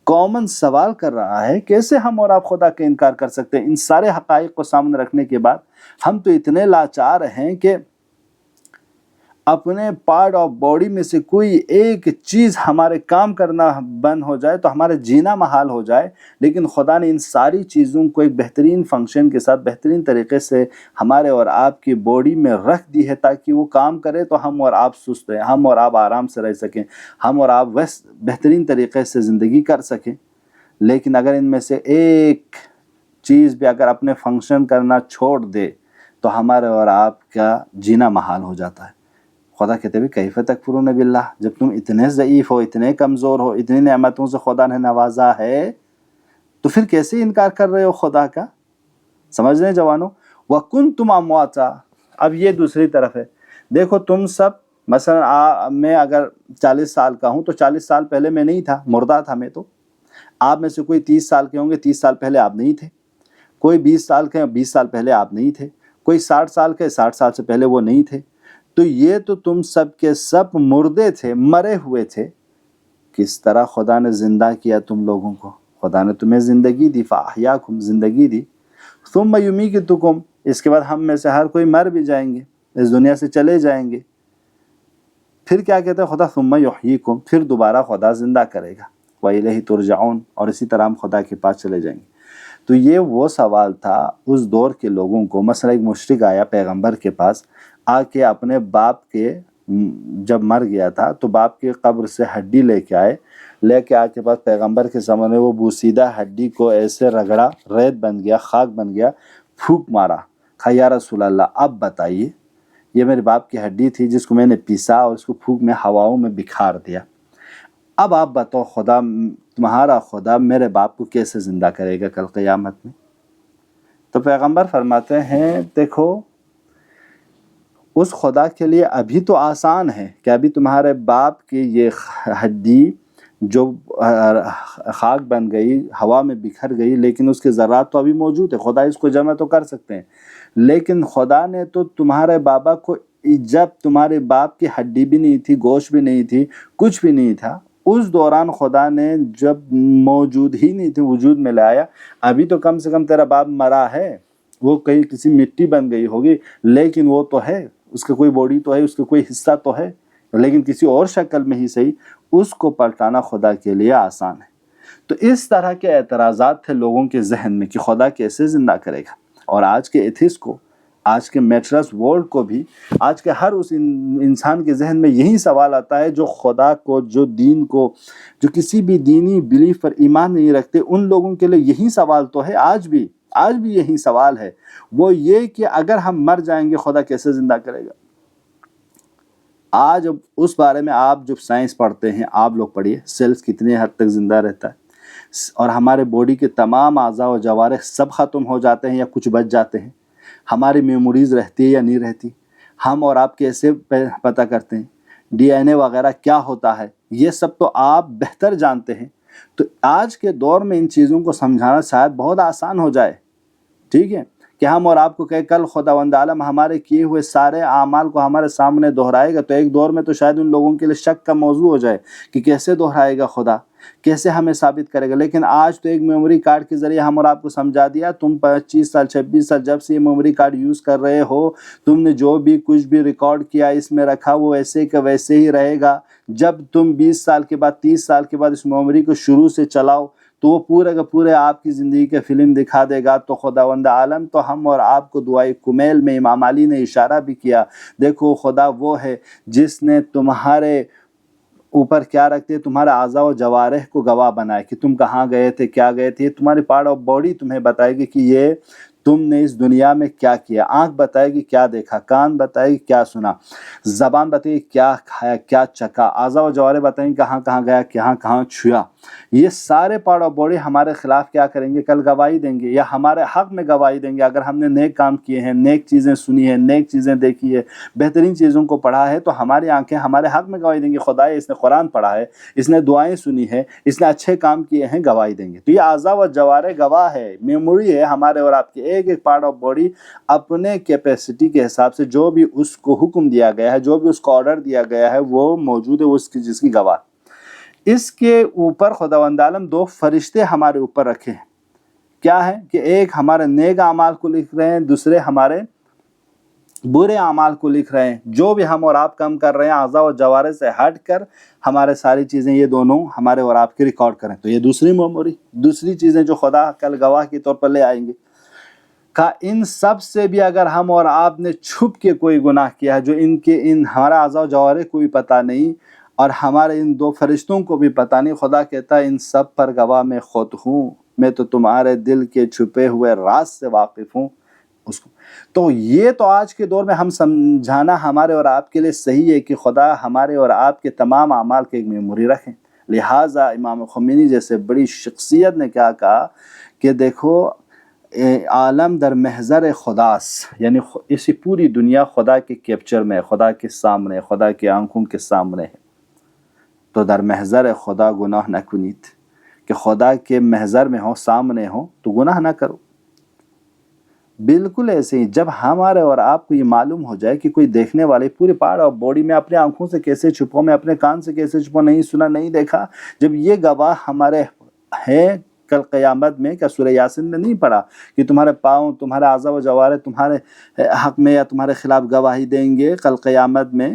کامن سوال کر رہا ہے، کیسے ہم اور آپ خدا کا انکار کر سکتے ہیں؟ ان سارے حقائق کو سامنے رکھنے کے بعد ہم تو اتنے لاچار ہیں کہ اپنے پارٹ آف باڈی میں سے کوئی ایک چیز ہمارے کام کرنا بند ہو جائے تو ہمارے جینا محال ہو جائے، لیکن خدا نے ان ساری چیزوں کو ایک بہترین فنکشن کے ساتھ بہترین طریقے سے ہمارے اور آپ کی باڈی میں رکھ دی ہے تاکہ وہ کام کرے تو ہم اور آپ سست رہیں، ہم اور آپ آرام سے رہ سکیں، ہم اور آپ بہترین طریقے سے زندگی کر سکیں۔ لیکن اگر ان میں سے ایک چیز بھی اگر اپنے فنکشن کرنا چھوڑ دے تو ہمارے اور آپ کا جینا محال ہو جاتا ہے۔ خدا کہتے ہیں کیف تکفرون باللہ، جب تم اتنے ضعیف ہو، اتنے کمزور ہو، اتنی نعمتوں سے خدا نے نوازا ہے تو پھر کیسے انکار کر رہے ہو خدا کا؟ سمجھ رہے ہیں جوانوں؟ وَكُنْتُمْ أَمْوَاتًا، اب یہ دوسری طرف ہے۔ دیکھو تم سب، مثلا میں اگر 40 سال کا ہوں تو 40 سال پہلے میں نہیں تھا، مردہ تھا میں تو۔ آپ میں سے کوئی 30 سال کے ہوں گے، 30 سال پہلے آپ نہیں تھے۔ کوئی 20 سال کے، 20 سال پہلے آپ نہیں تھے۔ کوئی 60 سال کے، 60 سال سے پہلے وہ نہیں تھے۔ تو یہ تو تم سب کے سب مردے تھے، مرے ہوئے تھے۔ کس طرح خدا نے زندہ کیا تم لوگوں کو؟ خدا نے تمہیں زندگی دی، فَأَحْيَاكُمْ، زندگی دی، ثُمَّ يُمِيتُكُمْ، اس کے بعد ہم میں سے ہر کوئی مر بھی جائیں گے، اس دنیا سے چلے جائیں گے۔ پھر کیا کہتے ہیں خدا؟ ثُمَّ يُحْيِيكُمْ، پھر دوبارہ خدا زندہ کرے گا، وَإِلَيْهِ تُرْجَعُونَ، اور اسی طرح ہم خدا کے پاس چلے جائیں گے۔ تو یہ وہ سوال تھا اس دور کے لوگوں کو۔ مثلا ایک مشرک آیا پیغمبر کے پاس، آ کے اپنے باپ کے، جب مر گیا تھا تو باپ کے قبر سے ہڈی لے کے آئے، لے کے آ کے بعد پیغمبر کے سامنے وہ بوسیدہ ہڈی کو ایسے رگڑا، ریت بن گیا، خاک بن گیا، پھونک مارا، کہا یا رسول اللہ اب بتائیے، یہ میرے باپ کی ہڈی تھی جس کو میں نے پیسا اور اس کو پھونک میں ہواؤں میں بکھار دیا، اب آپ بتاؤ خدا، تمہارا خدا میرے باپ کو کیسے زندہ کرے گا کل قیامت میں؟ تو پیغمبر فرماتے ہیں دیکھو اس خدا کے لیے ابھی تو آسان ہے کہ ابھی تمہارے باپ کی یہ ہڈی جو خاک بن گئی، ہوا میں بکھر گئی، لیکن اس کے ذرات تو ابھی موجود ہے، خدا اس کو جمع تو کر سکتے ہیں۔ لیکن خدا نے تو تمہارے بابا کو، جب تمہارے باپ کی ہڈی بھی نہیں تھی، گوشت بھی نہیں تھی، کچھ بھی نہیں تھا، اس دوران خدا نے جب موجود ہی نہیں تھی وجود میں لایا۔ ابھی تو کم سے کم تیرا باپ مرا ہے، وہ کہیں کسی مٹی بن گئی ہوگی، لیکن وہ تو ہے، اس کا کوئی باڈی تو ہے، اس کا کوئی حصہ تو ہے، لیکن کسی اور شکل میں ہی صحیح، اس کو پلٹانا خدا کے لیے آسان ہے۔ تو اس طرح کے اعتراضات تھے لوگوں کے ذہن میں کہ خدا کیسے زندہ کرے گا۔ اور آج کے ایتھیسٹ کو، آج کے میٹرس ورلڈ کو بھی، آج کے ہر اس انسان کے ذہن میں یہی سوال آتا ہے جو خدا کو، جو دین کو، جو کسی بھی دینی بلیف پر ایمان نہیں رکھتے، ان لوگوں کے لیے یہی سوال تو ہے، آج بھی یہی سوال ہے، وہ یہ کہ اگر ہم مر جائیں گے خدا کیسے زندہ کرے گا۔ آج اس بارے میں آپ جب سائنس پڑھتے ہیں، آپ لوگ پڑھیے سیلز کتنے حد تک زندہ رہتا ہے، اور ہمارے باڈی کے تمام اعضاء و جوارح سب ختم ہو جاتے ہیں یا کچھ بچ جاتے ہیں، ہماری میموریز رہتی ہے یا نہیں رہتی، ہم اور آپ کیسے پتہ کرتے ہیں، ڈی این اے وغیرہ کیا ہوتا ہے، یہ سب تو آپ بہتر جانتے ہیں۔ تو آج کے دور میں ان چیزوں کو سمجھانا شاید بہت آسان ہو جائے، ٹھیک ہے، کہ ہم اور آپ کو کہے کل خداوند عالم ہمارے کیے ہوئے سارے اعمال کو ہمارے سامنے دہرائے گا، تو ایک دور میں تو شاید ان لوگوں کے لیے شک کا موضوع ہو جائے کہ کیسے دہرائے گا خدا، کیسے ہمیں ثابت کرے گا۔ لیکن آج تو ایک میموری کارڈ کے ذریعے ہم اور آپ کو سمجھا دیا، تم 25 سال 26 سال جب سے یہ میموری کارڈ یوز کر رہے ہو، تم نے جو بھی کچھ بھی ریکارڈ کیا اس میں رکھا، وہ ویسے کا ویسے ہی رہے گا۔ جب تم 20 سال کے بعد 30 سال کے بعد اس میموری کو شروع سے چلاؤ تو وہ پورے کا پورے آپ کی زندگی کے فلم دکھا دے گا۔ تو خداوند عالم تو ہم اور آپ کو دعائے کمیل میں امام علی نے اشارہ بھی کیا، دیکھو خدا وہ ہے جس نے تمہارے اوپر کیا رکھتے، تمہارے اعضاء و جوارح کو گواہ بنائے کہ تم کہاں گئے تھے، کیا گئے تھے۔ تمہاری پارٹ آف باڈی تمہیں بتائے گی کہ یہ تم نے اس دنیا میں کیا کیا، آنکھ بتائے گی کیا دیکھا، کان بتائے گی کیا سنا، زبان بتائے گی کیا کھایا کیا چکا، اعضاء و جوارح بتائیں گی کہاں کہاں گیا، کہاں کہاں چھویا۔ یہ سارے پارٹ آف باڈی ہمارے خلاف کیا کریں گے، کل گواہی دیں گے، یا ہمارے حق میں گواہی دیں گے۔ اگر ہم نے نیک کام کیے ہیں، نیک چیزیں سنی ہیں، نیک چیزیں دیکھی ہے، بہترین چیزوں کو پڑھا ہے، تو ہماری آنکھیں ہمارے حق میں گواہی دیں گے، خدا اس نے قرآن پڑھا ہے، اس نے دعائیں سنی ہے، اس نے اچھے کام کیے ہیں، گواہی دیں گے۔ تو یہ اعضاء و جوارح گواہ ہے، میموری ہے ہمارے اور آپ کے۔ ایک ایک پارٹ آف باڈی اپنے کیپیسٹی کے حساب سے جو بھی اس کو حکم دیا گیا ہے، جو بھی اس کو آرڈر دیا گیا ہے، وہ موجود ہے، اس کی جس کی گواہ۔ اس کے اوپر خداوند عالم 2 فرشتے ہمارے اوپر رکھے ہیں، کیا ہے کہ ایک ہمارے نیک اعمال کو لکھ رہے ہیں، دوسرے ہمارے برے اعمال کو لکھ رہے ہیں۔ جو بھی ہم اور آپ کم کر رہے ہیں اعضاء و جوارح سے ہٹ کر، ہمارے ساری چیزیں یہ دونوں ہمارے اور آپ کی ریکارڈ کریں۔ تو یہ دوسری میموری، دوسری چیزیں جو خدا کل گواہ کے طور پر لے آئیں گے۔ کہ ان سب سے بھی اگر ہم اور آپ نے چھپ کے کوئی گناہ کیا ہے جو ان ہمارا اعضاء و جوارح کو بھی پتہ نہیں اور ہمارے ان 2 فرشتوں کو بھی پتہ نہیں، خدا کہتا ہے ان سب پر گواہ میں خود ہوں، میں تو تمہارے دل کے چھپے ہوئے راز سے واقف ہوں اس کو۔ تو یہ تو آج کے دور میں ہم سمجھانا ہمارے اور آپ کے لیے صحیح ہے کہ خدا ہمارے اور آپ کے تمام اعمال کی ایک میموری رکھیں۔ لہٰذا امام خمینی جیسے بڑی شخصیت نے کیا کہا کہ دیکھو عالم در محضر خداس، یعنی اسی پوری دنیا خدا کے کیپچر میں، خدا کے سامنے، خدا کی آنکھوں کے سامنے ہے۔ تو در محضر خدا گناہ نہ کنید، کہ خدا کے محضر میں ہو، سامنے ہو تو گناہ نہ کرو۔ بالکل ایسے ہی جب ہمارے اور آپ کو یہ معلوم ہو جائے کہ کوئی دیکھنے والے پورے پارٹ آف باڈی میں اپنے آنکھوں سے کیسے چھپاؤں، میں اپنے کان سے کیسے چھپاؤں، نہیں سنا نہیں دیکھا، جب یہ گواہ ہمارے ہیں کل قیامت میں، کیا سورہ یاسین میں نہیں پڑھا کہ تمہارے پاؤں، تمہارے اعضاء و جوارح تمہارے حق میں یا تمہارے خلاف گواہی دیں گے کل قیامت میں،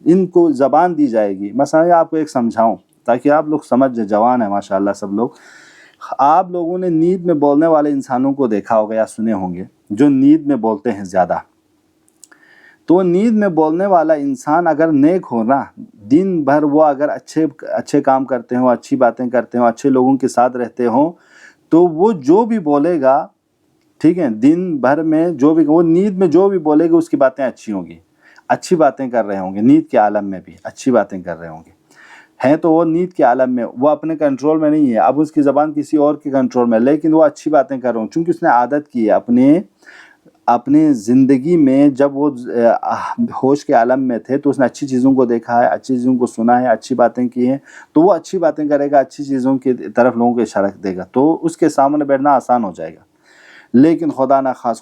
ان کو زبان دی جائے گی۔ مثلا آپ کو ایک سمجھاؤں تاکہ آپ لوگ سمجھ جائیں، جوان ہیں ماشاءاللہ سب لوگ۔ آپ لوگوں نے نیند میں بولنے والے انسانوں کو دیکھا ہوگا یا سنے ہوں گے، جو نیند میں بولتے ہیں زیادہ۔ تو نیند میں بولنے والا انسان اگر نیک ہو نا، دن بھر وہ اگر اچھے کام کرتے ہوں، اچھی باتیں کرتے ہوں، اچھے لوگوں کے ساتھ رہتے ہوں، تو وہ جو بھی بولے گا، ٹھیک ہے، دن بھر میں جو بھی وہ نیند میں جو بھی بولے گا اس کی باتیں اچھی ہوں گی، اچھی باتیں کر رہے ہوں گے، نیند کے عالم میں بھی اچھی باتیں کر رہے ہوں گے ہیں، تو وہ نیند کے عالم میں وہ اپنے کنٹرول میں نہیں ہے، اب اس کی زبان کسی اور کے کنٹرول میں، لیکن وہ اچھی باتیں کر رہا ہوں چونکہ اس نے عادت کی ہے اپنی زندگی میں جب وہ ہوش کے عالم میں تھے تو اس نے اچھی چیزوں کو دیکھا ہے، اچھی چیزوں کو سنا ہے، اچھی باتیں کی ہیں، تو وہ اچھی باتیں کرے گا، اچھی چیزوں کی طرف لوگوں کو اشارہ دے گا، تو اس کے سامنے بیٹھنا آسان ہو جائے گا۔ لیکن خدا نہ خواص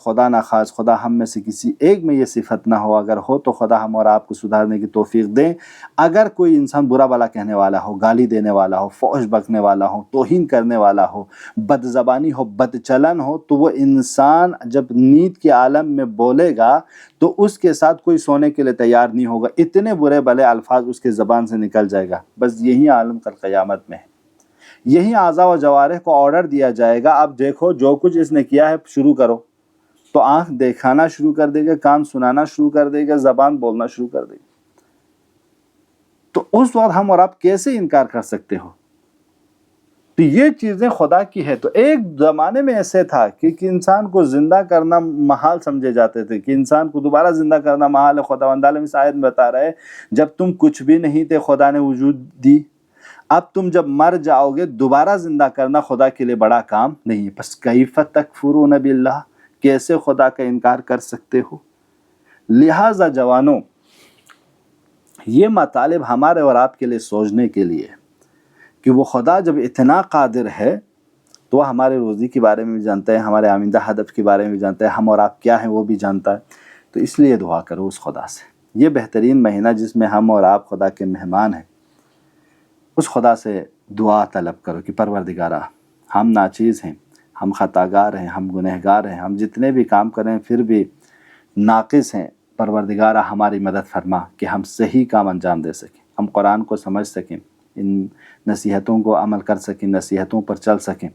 خدا ہم میں سے کسی ایک میں یہ صفت نہ ہو، اگر ہو تو خدا ہم اور آپ کو سدھارنے کی توفیق دیں۔ اگر کوئی انسان برا بلا کہنے والا ہو، گالی دینے والا ہو، فحش بکنے والا ہو، توہین کرنے والا ہو، بد زبانی ہو، بد چلن ہو، تو وہ انسان جب نیند کے عالم میں بولے گا تو اس کے ساتھ کوئی سونے کے لیے تیار نہیں ہوگا، اتنے برے بھلے الفاظ اس کے زبان سے نکل جائے گا۔ بس یہی عالم کل قیامت میں ہے، یہی اعضاء و جوارح کو آرڈر دیا جائے گا، اب دیکھو جو کچھ اس نے کیا ہے شروع کرو، تو آنکھ دیکھانا شروع کر دے گا، کان سنانا شروع کر دے گا، زبان بولنا شروع کر دے گا۔ تو اس وقت ہم اور آپ کیسے انکار کر سکتے ہو؟ تو یہ چیزیں خدا کی ہے۔ تو ایک زمانے میں ایسے تھا کہ انسان کو زندہ کرنا محال سمجھے جاتے تھے، کہ انسان کو دوبارہ زندہ کرنا محال ہے۔ خداوند عالم اس آیت میں بتا رہے جب تم کچھ بھی نہیں تھے خدا نے وجود دی، اب تم جب مر جاؤ گے دوبارہ زندہ کرنا خدا کے لیے بڑا کام نہیں ہے۔ پس کیف تکفرون باللہ، کیسے خدا کا انکار کر سکتے ہو؟ لہٰذا جوانوں، یہ مطالب ہمارے اور آپ کے لیے سوچنے کے لیے کہ وہ خدا جب اتنا قادر ہے تو وہ ہمارے روزی کے بارے میں بھی جانتا ہے، ہمارے آئندہ ہدف کے بارے میں بھی جانتا ہے، ہم اور آپ کیا ہیں وہ بھی جانتا ہے۔ تو اس لیے دعا کرو اس خدا سے۔ یہ بہترین مہینہ جس میں ہم اور آپ خدا کے مہمان ہیں، اس خدا سے دعا طلب کرو کہ پروردگارہ ہم ناچیز ہیں، ہم خطاگار ہیں، ہم گنہگار ہیں، ہم جتنے بھی کام کریں پھر بھی ناقص ہیں، پروردگارہ ہماری مدد فرما کہ ہم صحیح کام انجام دے سکیں، ہم قرآن کو سمجھ سکیں، ان نصیحتوں کو عمل کر سکیں، نصیحتوں پر چل سکیں،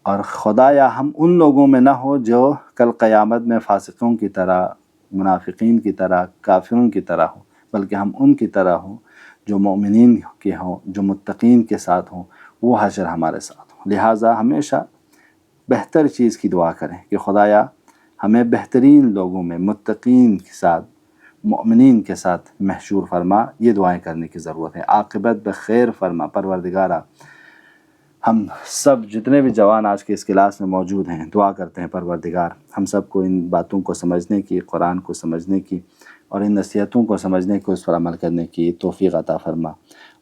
اور خدایا ہم ان لوگوں میں نہ ہو جو کل قیامت میں فاسقوں کی طرح، منافقین کی طرح، کافروں کی طرح ہوں، بلکہ ہم ان کی طرح ہوں جو مومنین کے ہوں، جو متقین کے ساتھ ہوں، وہ حشر ہمارے ساتھ ہوں۔ لہٰذا ہمیشہ بہتر چیز کی دعا کریں کہ خدایا ہمیں بہترین لوگوں میں، متقین کے ساتھ، مومنین کے ساتھ محشور فرما۔ یہ دعائیں کرنے کی ضرورت ہے۔ عاقبت بخیر فرما پروردگارہ۔ ہم سب جتنے بھی جوان آج کے اس کلاس میں موجود ہیں دعا کرتے ہیں پروردگار ہم سب کو ان باتوں کو سمجھنے کی، قرآن کو سمجھنے کی اور ان نصیحتوں کو سمجھنے کی، اس پر عمل کرنے کی توفیق عطا فرما،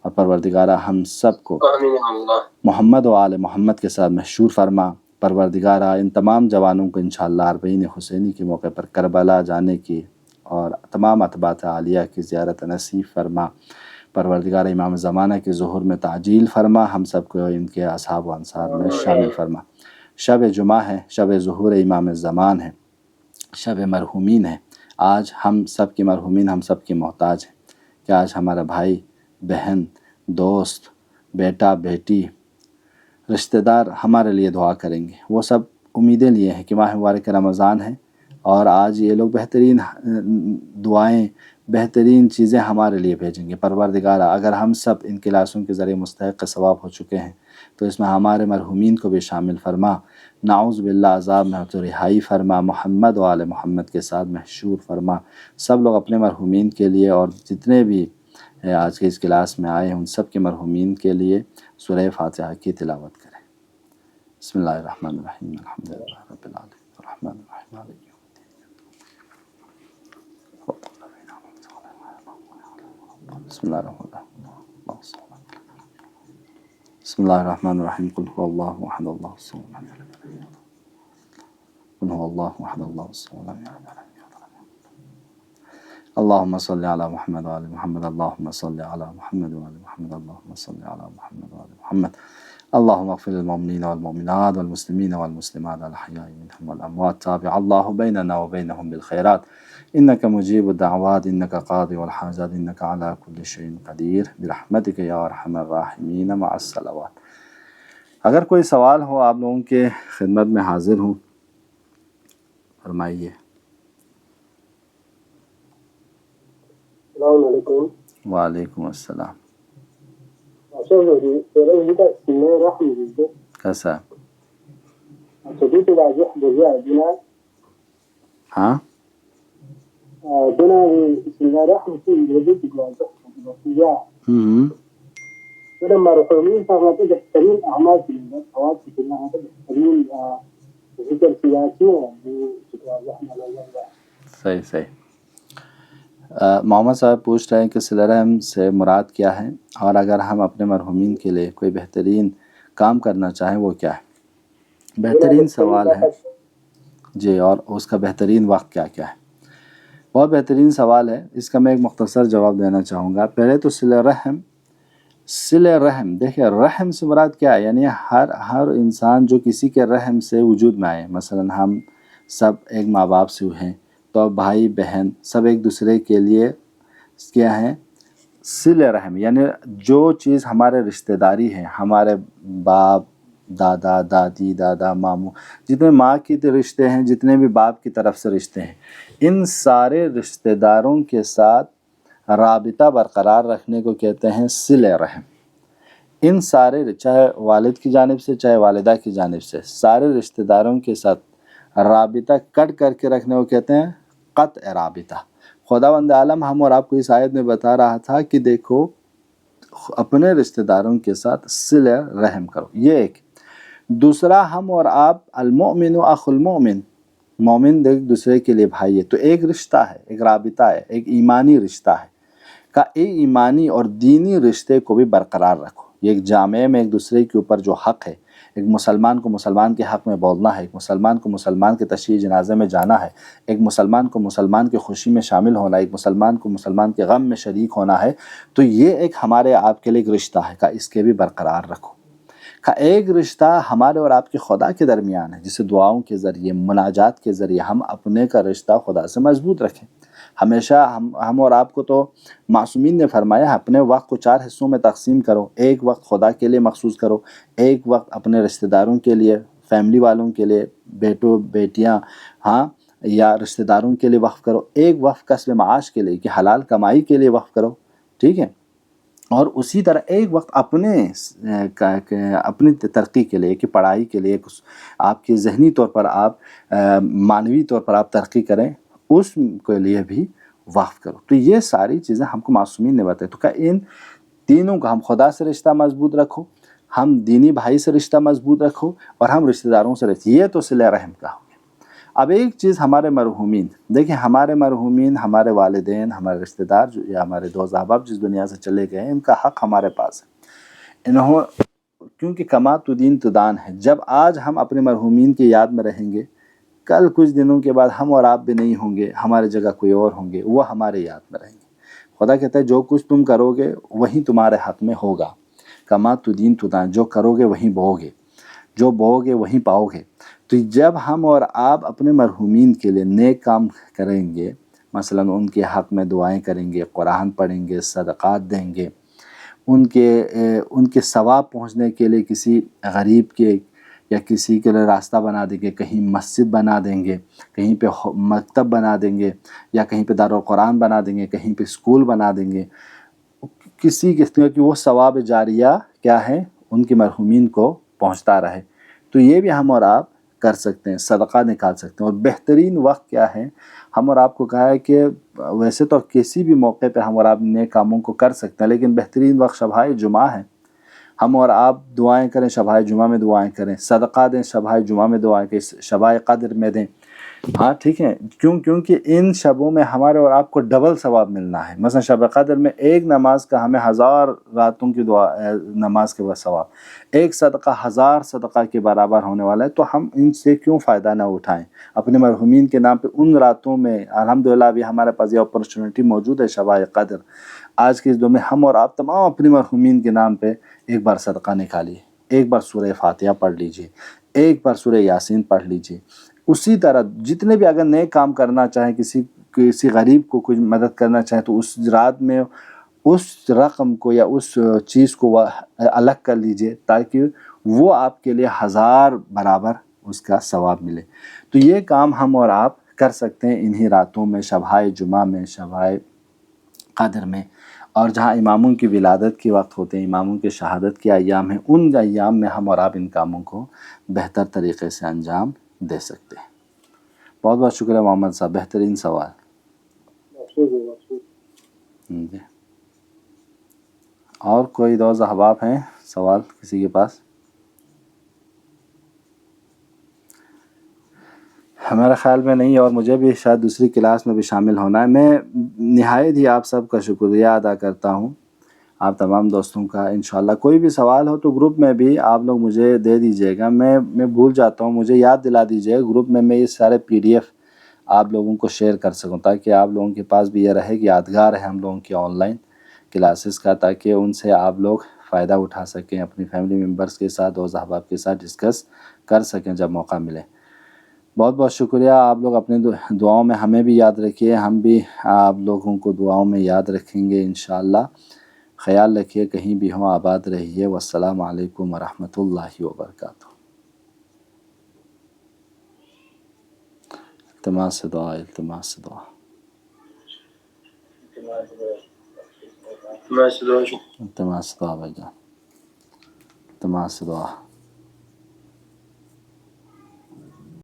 اور پروردگارہ ہم سب کو محمد و آل محمد کے ساتھ محشور فرما۔ پروردگارہ ان تمام جوانوں کو انشاءاللہ اربعین حسینی کے موقع پر کربلا جانے کی اور تمام اتباعِ عالیہ کی زیارت نصیب فرما۔ پروردگار امام زمانہ کے ظہور میں تعجیل فرما، ہم سب کو ان کے اصحاب و انصار میں شامل فرما۔ شب جمعہ ہے، شب ظہور امام زمان ہے، شب مرحومین ہے۔ آج ہم سب کی مرحومین ہم سب کی محتاج ہیں کہ آج ہمارا بھائی، بہن، دوست، بیٹا، بیٹی، رشتہ دار ہمارے لیے دعا کریں گے۔ وہ سب امیدیں لیے ہیں کہ ماہ مبارک رمضان ہے، اور آج یہ لوگ بہترین دعائیں، بہترین چیزیں ہمارے لیے بھیجیں گے۔ پروردگارہ اگر ہم سب ان کلاسوں کے ذریعے مستحق ثواب ہو چکے ہیں تو اس میں ہمارے مرحومین کو بھی شامل فرما۔ نعوذ باللہ عذاب میں تو رہائی فرما، محمد و آل محمد کے ساتھ محشور فرما۔ سب لوگ اپنے مرحومین کے لیے اور جتنے بھی آج کے اس کلاس میں آئے ہیں ان سب کے مرحومین کے لیے سورہ فاتحہ کی تلاوت کریں۔ بسم اللہ الرحمن الرحیم، الحمدللہ رب العالمین الرحمن الرحیم مالک یوم الدین۔ بسم اللہ الرحمن الرحیم، بسم اللہ الرحمن الرحیم، قل هو اللہ احد اللہ الصمد لم یلد ولم یولد، قل هو اللہ احد اللہ الصمد لم یلد ولم یولد۔ اللہم صل علی محمد وآل محمد، اللہم صل علی محمد وآل محمد، اللہم صل علی محمد وآل محمد، اللہم اغفر للمؤمنین والمؤمنات والمسلمین والمسلمات الاحیاء منهم والاموات، تابع اللہ بیننا وبینہم بالخیرات، انک مجیب الدعوات، انک قاضی الحاجات، انک علی کل شیء قدیر، برحمتک یا ارحم الراحمین، مع الصلوات۔ اگر کوئی سوال ہو آپ لوگوں کے خدمت میں حاضر ہوں، فرمائیے۔ السلام علیکم۔ وعلیکم السلام۔ كسا ها مرحومين فما بهترين أعمال في الخواص كلها بهترين ذکر کیا کیوں رحم اللہ. صحیح صحیح. محمد صاحب پوچھ رہے ہیں کہ صلہ رحم سے مراد کیا ہے، اور اگر ہم اپنے مرحومین کے لیے کوئی بہترین کام کرنا چاہیں وہ کیا ہے؟ بہترین سوال ہے جی. اور اس کا بہترین وقت کیا کیا ہے؟ بہت بہترین سوال ہے. اس کا میں ایک مختصر جواب دینا چاہوں گا. پہلے تو صلہ رحم دیکھیں، رحم سے مراد کیا ہے؟ یعنی ہر انسان جو کسی کے رحم سے وجود میں آئے. مثلا ہم سب ایک ماں باپ سے ہیں، تو بھائی بہن سب ایک دوسرے کے لیے کیا ہیں؟ صلہ رحم. یعنی جو چیز ہمارے رشتہ داری ہے، ہمارے باپ، دادا، دادی، دادا، ماموں، جتنے ماں کی رشتے ہیں، جتنے بھی باپ کی طرف سے رشتے ہیں، ان سارے رشتہ داروں کے ساتھ رابطہ برقرار رکھنے کو کہتے ہیں صلہ رحم. ان سارے، چاہے والد کی جانب سے چاہے والدہ کی جانب سے، سارے رشتہ داروں کے ساتھ رابطہ کٹ کر کے رکھنے کو کہتے ہیں قطع رابطہ. خداوند عالم ہم اور آپ کو اس آیت میں بتا رہا تھا کہ دیکھو اپنے رشتہ داروں کے ساتھ صلہ رحم کرو. یہ ایک. دوسرا، ہم اور آپ المؤمن اخو المؤمن، مومن ایک دوسرے کے لیے بھائی ہے. تو ایک رشتہ ہے، ایک رابطہ ہے، ایک ایمانی رشتہ ہے. کا ایمانی اور دینی رشتے کو بھی برقرار رکھو. یہ ایک جامعہ میں ایک دوسرے کے اوپر جو حق ہے، ایک مسلمان کو مسلمان کے حق میں بولنا ہے، ایک مسلمان کو مسلمان کے تشییع جنازے میں جانا ہے، ایک مسلمان کو مسلمان کی خوشی میں شامل ہونا ہے، ایک مسلمان کو مسلمان کے غم میں شریک ہونا ہے. تو یہ ایک ہمارے آپ کے لیے ایک رشتہ ہے کا اس کے بھی برقرار رکھو. کا ایک رشتہ ہمارے اور آپ کے خدا کے درمیان ہے، جسے دعاؤں کے ذریعے، مناجات کے ذریعے ہم اپنے کا رشتہ خدا سے مضبوط رکھیں. ہمیشہ ہم اور آپ کو تو معصومین نے فرمایا اپنے وقت کو 4 حصوں میں تقسیم کرو. ایک وقت خدا کے لیے مخصوص کرو، ایک وقت اپنے رشتہ داروں کے لیے، فیملی والوں کے لیے، بیٹوں بیٹیاں یا رشتہ داروں کے لیے وقف کرو، ایک وقت کسب معاش کے لیے کہ حلال کمائی کے لیے وقف کرو. ٹھیک ہے. اور اسی طرح ایک وقت اپنی ترقی کے لیے، کہ پڑھائی کے لیے، آپ کی ذہنی طور پر آپ معنوی طور پر آپ ترقی کریں، اس کے لیے بھی وقف کرو. تو یہ ساری چیزیں ہم کو معصومین نے بتائی. تو کہ ان تینوں کا، ہم خدا سے رشتہ مضبوط رکھو، ہم دینی بھائی سے رشتہ مضبوط رکھو، اور ہم رشتہ داروں سے رشتہ. یہ تو صلہ رحم کا ہو گیا. اب ایک چیز ہمارے مرحومین، دیکھیں ہمارے مرحومین، ہمارے والدین، ہمارے رشتہ دار یا ہمارے دوست احباب جس دنیا سے چلے گئے ہیں، ان کا حق ہمارے پاس ہے. کیونکہ کما تو دین تو دان ہے. جب آج ہم اپنے مرحومین کی یاد میں رہیں گے، کل کچھ دنوں کے بعد ہم اور آپ بھی نہیں ہوں گے، ہمارے جگہ کوئی اور ہوں گے، وہ ہمارے یاد میں رہیں گے. خدا کہتا ہے جو کچھ تم کرو گے وہی تمہارے حق میں ہوگا. کما تو دین تو دان، جو کرو گے وہیں بو گے، جو بو گے وہیں پاؤ گے. تو جب ہم اور آپ اپنے مرحومین کے لیے نیک کام کریں گے، مثلا ان کے حق میں دعائیں کریں گے، قرآن پڑھیں گے، صدقات دیں گے، ان کے ثواب پہنچنے کے لیے کسی غریب کے یا کسی کے لیے راستہ بنا دیں گے، کہیں مسجد بنا دیں گے، کہیں پہ مکتب بنا دیں گے، یا کہیں پہ دارالقرآن بنا دیں گے، کہیں پہ اسکول بنا دیں گے، کسی قسم کی وہ ثواب جاریہ کیا ہے ان کے مرحومین کو پہنچتا رہے. تو یہ بھی ہم اور آپ کر سکتے ہیں، صدقہ نکال سکتے ہیں. اور بہترین وقت کیا ہے؟ ہم اور آپ کو کہا ہے کہ ویسے تو کسی بھی موقع پہ ہم اور آپ نیک کاموں کو کر سکتے ہیں، لیکن بہترین وقت شبائے جمعہ ہے. ہم اور آپ دعائیں کریں، شبائے جمعہ میں دعائیں کریں، صدقہ دیں، شبائے جمعہ میں دعائیں کریں، شبائے قدر میں دیں. ٹھیک ہے. کیونکہ ان شبوں میں ہمارے اور آپ کو ڈبل ثواب ملنا ہے. مثلا شب قدر میں ایک نماز کا ہمیں 1000 راتوں کی دعا نماز کے بعد ثواب، ایک صدقہ 1000 صدقہ کے برابر ہونے والا ہے. تو ہم ان سے کیوں فائدہ نہ اٹھائیں؟ اپنے مرحومین کے نام پہ ان راتوں میں الحمدللہ ابھی ہمارے پاس یہ اپرچونٹی موجود ہے. شب قدر آج کے اس دور میں ہم اور آپ تمام اپنے مرحومین کے نام پہ ایک بار صدقہ نکالیے، ایک بار سورہ فاتحہ پڑھ لیجئے، ایک بار سورہ یاسین پڑھ لیجئے. اسی طرح جتنے بھی اگر نئے کام کرنا چاہیں، کسی غریب کو کچھ مدد کرنا چاہیں، تو اس رات میں اس رقم کو یا اس چیز کو الگ کر لیجئے، تاکہ وہ آپ کے لیے 1000 برابر اس کا ثواب ملے. تو یہ کام ہم اور آپ کر سکتے ہیں انہی راتوں میں، شبائے جمعہ میں، شبائے قدر میں. اور جہاں اماموں کی ولادت کے وقت ہوتے ہیں، اماموں کے شہادت کے ایام ہیں، ان ایام میں ہم اور آپ ان کاموں کو بہتر طریقے سے انجام دے سکتے ہیں. بہت بہت شکریہ محمد صاحب، بہترین سوال. جی. اور کوئی دوست احباب ہیں سوال کسی کے پاس؟ ہمارے خیال میں نہیں، اور مجھے بھی شاید دوسری کلاس میں بھی شامل ہونا ہے۔ میں نہایت ہی آپ سب کا شکریہ ادا کرتا ہوں، آپ تمام دوستوں کا۔ انشاءاللہ کوئی بھی سوال ہو تو گروپ میں بھی آپ لوگ مجھے دے دیجیے گا، میں بھول جاتا ہوں، مجھے یاد دلا دیجیے گا گروپ میں یہ سارے PDF آپ لوگوں کو شیئر کر سکوں، تاکہ آپ لوگوں کے پاس بھی یہ رہے کہ یادگار ہے ہم لوگوں کی آن لائن کلاسز کا، تاکہ ان سے آپ لوگ فائدہ اٹھا سکیں، اپنی فیملی ممبرس کے ساتھ، دوست احباب کے ساتھ ڈسکس کر سکیں جب موقع ملے۔ بہت بہت شکریہ، آپ لوگ اپنے دعاؤں میں ہمیں بھی یاد رکھیے، ہم بھی آپ لوگوں کو دعاؤں میں یاد رکھیں گے انشاءاللہ۔ خیال رکھیے، کہیں بھی ہوں آباد رہیے، والسلام علیکم ورحمۃ اللہ وبرکاتہ۔ التماس سے دعا، التماس سے دعا، التماس سے دعا بھائی جان، التماس سے دعا۔